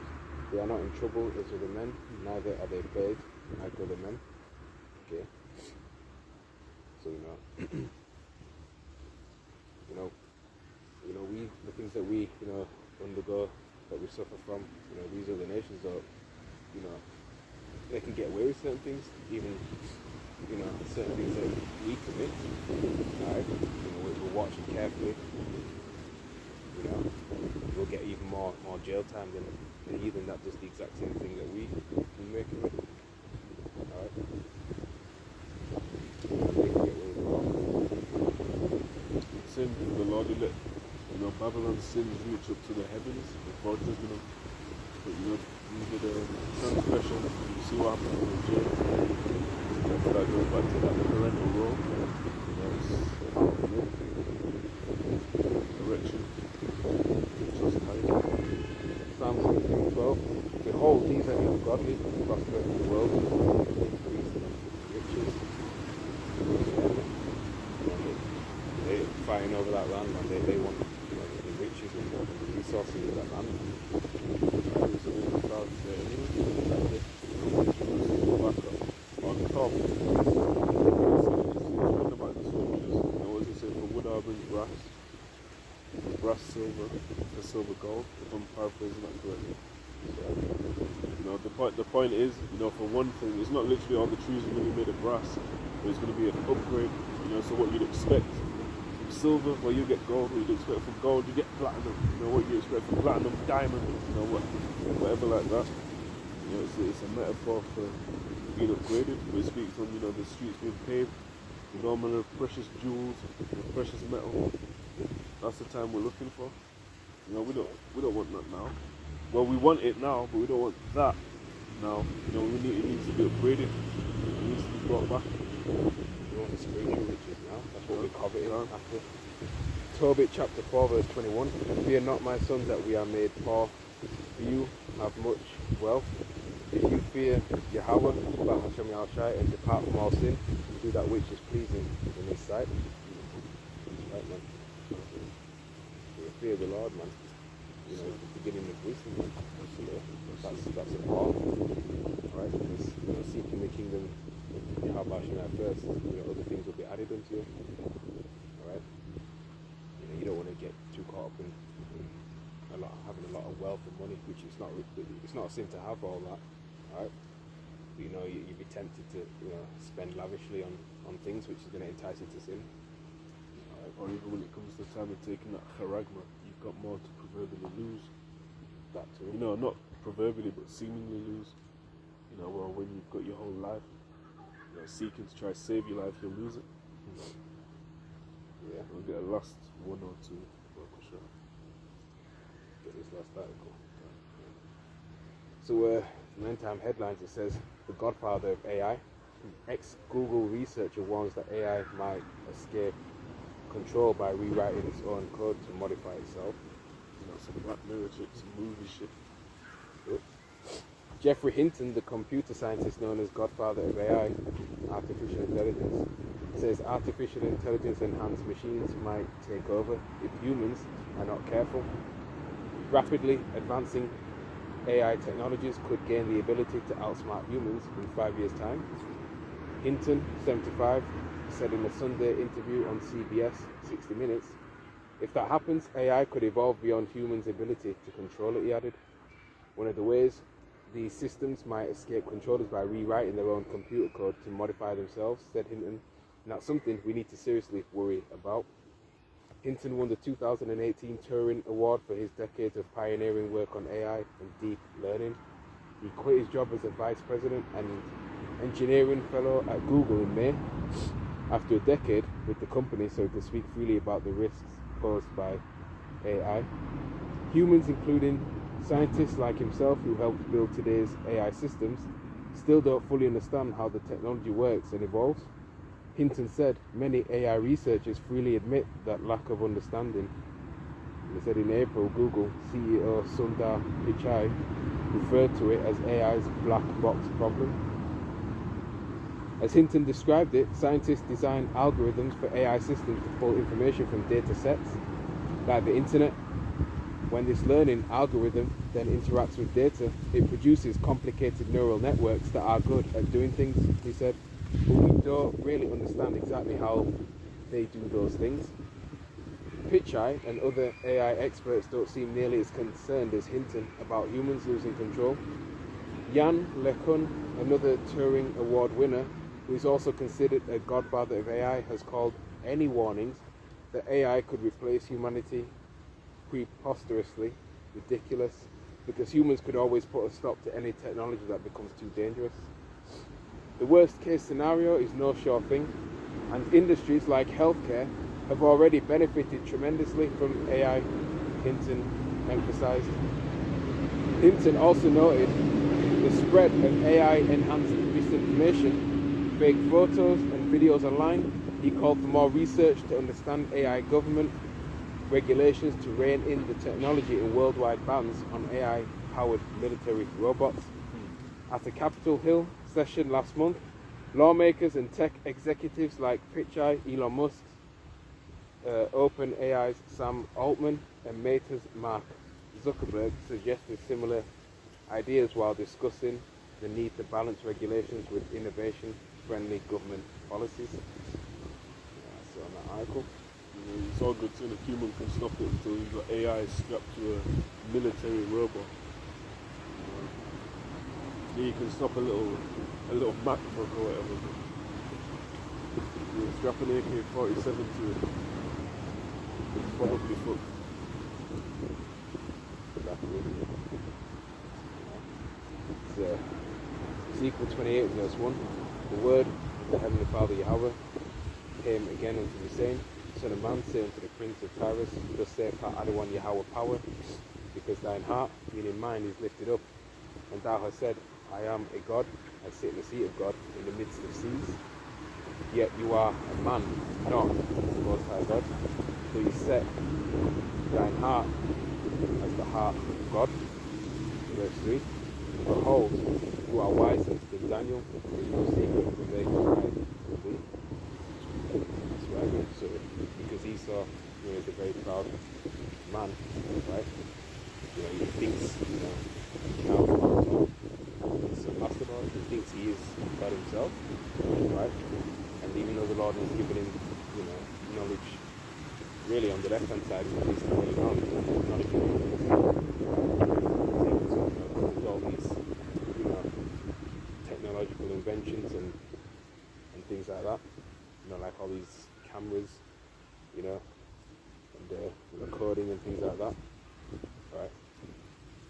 They are not in trouble as are the men, neither are they plagued like other men. Okay. So the things that we undergo, that we suffer from, these other nations are, they can get away with certain things, even certain things that we commit. Right? We're watching carefully. We'll get even more jail time than even that does the exact same thing that we may commit. Alright. Same with the Lord, He let Babylon's sins reach up to the heavens before judgment. But these are the transgression. You see what happens in jail. That goes back to that parental role. Correction. Just like Psalm 16:12. Behold, these are the ungodly who prosper in the world, increase in riches. They're fighting over that land, and they want the riches and the resources of that land. On top, it's about the soldiers. What does it say? For wood I bring brass. silver for silver gold, if I'm paraphrasing that correctly. You know, the point is, you know, for one thing, it's not literally all the trees are going to be made of grass, but it's going to be an upgrade. You know, so what you'd expect from silver, well, you get gold. What you'd expect from gold, you get platinum. You know, what you expect from platinum, diamond. You know, whatever like that. You know, it's a metaphor for being upgraded. But it speaks on, you know, the streets being paved with all manner of precious jewels, with precious metal. That's the time we're looking for. You know, we don't want that now. Well, we want it now, but we don't want that now. You know, it needs to be upgraded. It needs to be brought back. We want the spiritual riches now. That's what we covet after. Tobit chapter 4 verse 21. Fear not, my sons, that we are made poor. For you have much wealth. If you fear Yahweh, Hashem Yahushai, and depart from all sin, do that which is pleasing in His sight. Right, man. Fear the Lord, man. You know, the beginning of wisdom, man. That's a part. Right? Because, you know, seeking the kingdom of Yahweh Hashem first, you know, other things will be added unto you. Alright? You know, you don't want to get too caught up in having a lot of wealth and money, which it's not a sin to have all that. Right? But, you know, you'd be tempted to, you know, spend lavishly on things which is going to entice you to sin. Right? Or even when it comes to the time of taking that charagma, you've got more to proverbially lose. That too. You know, not proverbially, but seemingly lose. You know, well, when you've got your whole life, you know, seeking to try to save your life, you'll lose it. Yeah. We'll get a last one or two, for sure. Get this last article. So, from End Time Headlines, it says, the godfather of AI, ex-Google researcher warns that AI might escape control by rewriting its own code to modify itself. You know, some Black Mirror shit, some movie shit. Yep. Jeffrey Hinton, the computer scientist known as godfather of AI, artificial intelligence, says artificial intelligence enhanced machines might take over if humans are not careful. Rapidly advancing AI technologies could gain the ability to outsmart humans in 5 years' time. Hinton, 75, said in a Sunday interview on CBS 60 Minutes, if that happens, AI could evolve beyond humans' ability to control it, he added. One of the ways these systems might escape control is by rewriting their own computer code to modify themselves, said Hinton, and that's something we need to seriously worry about. Hinton won the 2018 Turing Award for his decades of pioneering work on AI and deep learning. He quit his job as a vice president and engineering fellow at Google in May, after a decade with the company, so he could speak freely about the risks posed by AI. Humans, including scientists like himself who helped build today's AI systems, still don't fully understand how the technology works and evolves. Hinton said many AI researchers freely admit that lack of understanding. He said in April, Google CEO Sundar Pichai referred to it as AI's black box problem. As Hinton described it, scientists design algorithms for AI systems to pull information from data sets, like the internet. When this learning algorithm then interacts with data, it produces complicated neural networks that are good at doing things, he said. But we don't really understand exactly how they do those things. Pichai and other AI experts don't seem nearly as concerned as Hinton about humans losing control. Jan LeCun, another Turing Award winner, who is also considered a godfather of AI, has called any warnings that AI could replace humanity preposterously ridiculous, because humans could always put a stop to any technology that becomes too dangerous. The worst case scenario is no sure thing, and industries like healthcare have already benefited tremendously from AI, Hinton emphasized. Hinton also noted the spread of AI-enhanced misinformation, fake photos and videos online. He called for more research to understand AI government regulations to rein in the technology and worldwide bans on AI-powered military robots. At a Capitol Hill session last month, lawmakers and tech executives like Pichai, Elon Musk's OpenAI's Sam Altman, and Meta's Mark Zuckerberg suggested similar ideas while discussing the need to balance regulations with innovation-friendly government policies. So on that article. It's all good saying a human can stop it until you've got AI strapped to a military robot. Yeah, you can stop a little MacBook or whatever. You strap an AK-47 to it. It's probably fucked. Ezekiel 28 verse 1. The word of the Heavenly Father Yahweh came again unto me, saying, Son of man, say unto the prince of Tyrus, thus saith Adawan Yahweh power, because thine heart, meaning mind, is lifted up, and thou hast said, I am a God, I sit in the seat of God in the midst of seas. Yet you are a man, not the Most High God, for you set thine heart as the heart of God. Verse 3. Behold, you are wiser than Daniel, there is no secret from they who hide from thee. That's right. So, because Esau, is a very proud man, right? He thinks, he counts on he's a mastermind, he thinks he is God himself, right? And even though the Lord has given him, knowledge, really on the left-hand side, he's not really not even all these, technological inventions and things like that, like all these cameras, and recording and things like that, right?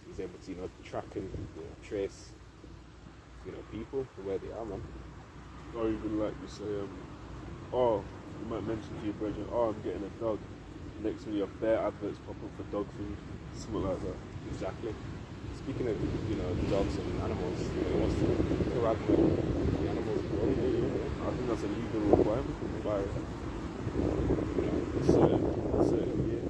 He's able to, track and trace, people to where they are, man. Or even like you say, you might mention to your brethren, I'm getting a dog. Next thing you have bare adverts pop up for dog food, something like that. Exactly. Speaking of, dogs and animals, he wants to interact with the animals as well. Yeah. I think that's a legal requirement by certain year.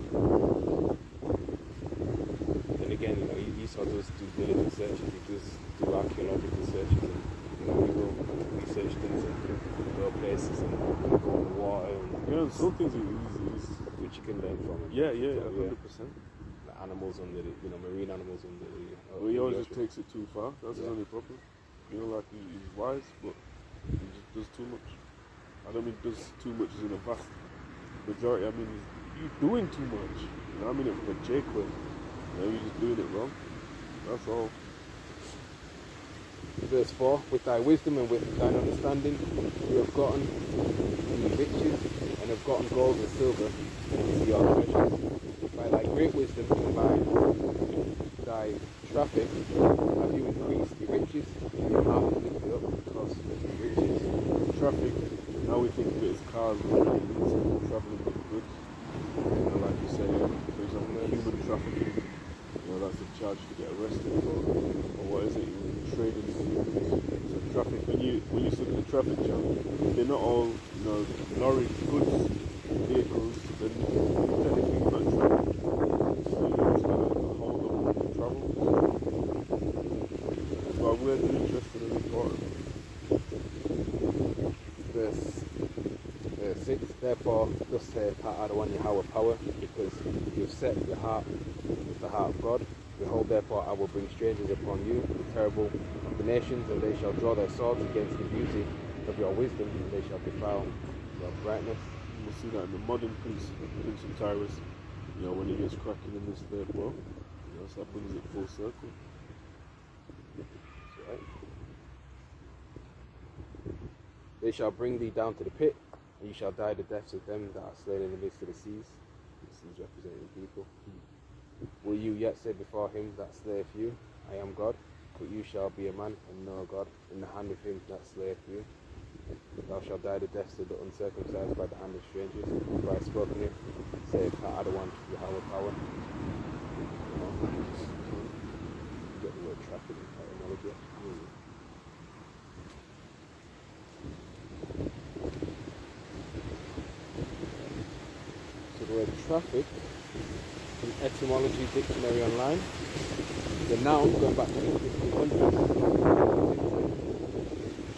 Then again, Esau does due diligence searches, he does do archaeological searches, and he will research things and go places and go on the water. And some things he's which you can learn from him. Yeah, 100%. Animals under the, marine animals under the. Well, he always just takes it too far. That's his only problem. He's wise, but he just does too much. I don't mean does too much as in a vast majority. I mean, you're doing too much. I mean it from a Jake way. You're just doing it wrong. That's all. Verse 4, with thy wisdom and with thine understanding, you have gotten the riches, and have gotten gold and silver, and your treasures. By thy great wisdom and by thy traffic have you increased the riches, and your heart is lifted up because of the riches. Traffic, now we think of it as cars, but really it's travelling with goods. Like you say, for example, human trafficking, that's a charge to get arrested for. Or what is it? You're trading in humans. So traffic, when you look at the traffic jam, they're not all, lorry goods vehicles, then technically you're not traveling. So you just gotta hold up the travel. So I'm really interested and important. Verse 6, therefore thus saith Adawan Yahweh power, because you have set your heart with the heart of God. Behold, therefore I will bring strangers upon you, the terrible of the nations, and they shall draw their swords against the beauty of your wisdom, and they shall defile your brightness. We'll see that in the modern Prince of Tyrus, when he gets cracking in this third world. So that brings it full circle. That's right. They shall bring thee down to the pit, and you shall die the deaths of them that are slain in the midst of the seas. The seas representing people. Will you yet say before him that slayeth you, I am God? But you shall be a man and no God in the hand of him that slayeth you. Thou shalt die the deaths of the uncircumcised by the hand of strangers. For I have spoken it, saith Adawan Yahweh power. Get the word traffic in etymology. So the word traffic, in etymology dictionary online, the noun going back to the 1500s,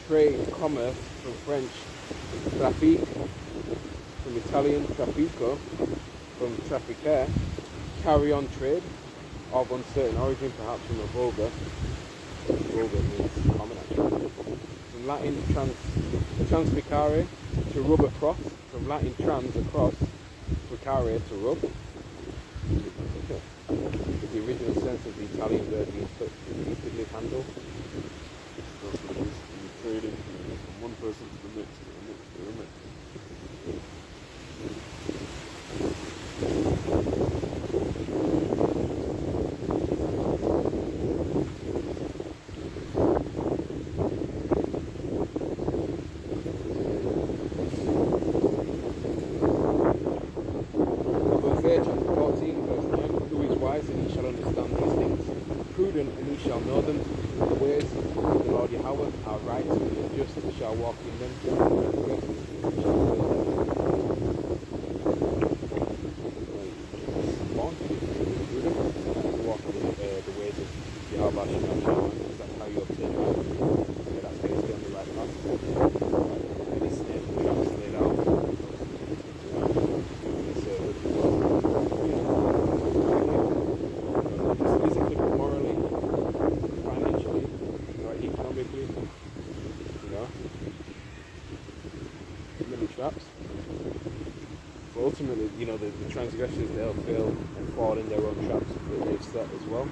trade, commerce, from French trafic, from Italian trafico, from trafficare, carry on trade, of uncertain origin, perhaps from a vulgar means common actually, from Latin transficare, to rub across, from Latin trans, across, Rupacare to rub. With the original sense of the Italian word being repeatedly handled. That's what it is. You're trading from one person to the next, to the next, to the next. Isaiah chapter 14, verse 9. Who is wise and he shall understand these things? Prudent and he shall know them. The ways of the Lord Yahweh are right, and the just shall walk in them. Born to be prudent, to walk in the ways of Yahweh, because that's how you obtain life. That's how you stay on the right path. Any snare from traps laid out. Physically, morally, financially, economically, many traps. But ultimately, the transgressors, they'll fail and fall in their own traps that they've set as well.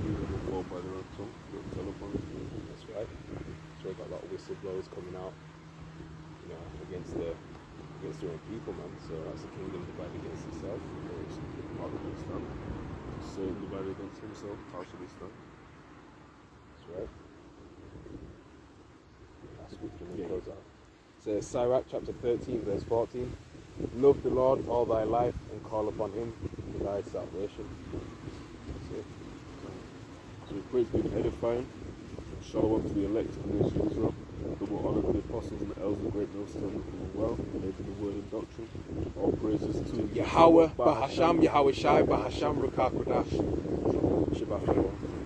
You will fall by their own tongue. That's right. So we've got a lot of whistleblowers coming out, against their own people, man. So that's the kingdom divided against itself. Partially stand. Satan divided against himself, partially stand. That's right. That's scripture and close out. So Sirach chapter 13, verse 14. Love the Lord all thy life and call upon him for thy salvation. That's it. So we pray to be edifying. Shalom to the elect of the nation of Israel. The will honor the apostles and the elders of the great millstone of the well, and they do the word and doctrine. All praises to Yahweh, Bahasham, Yahweh Shai, Bahasham, Ruka Kodash. Shabbat Shalom.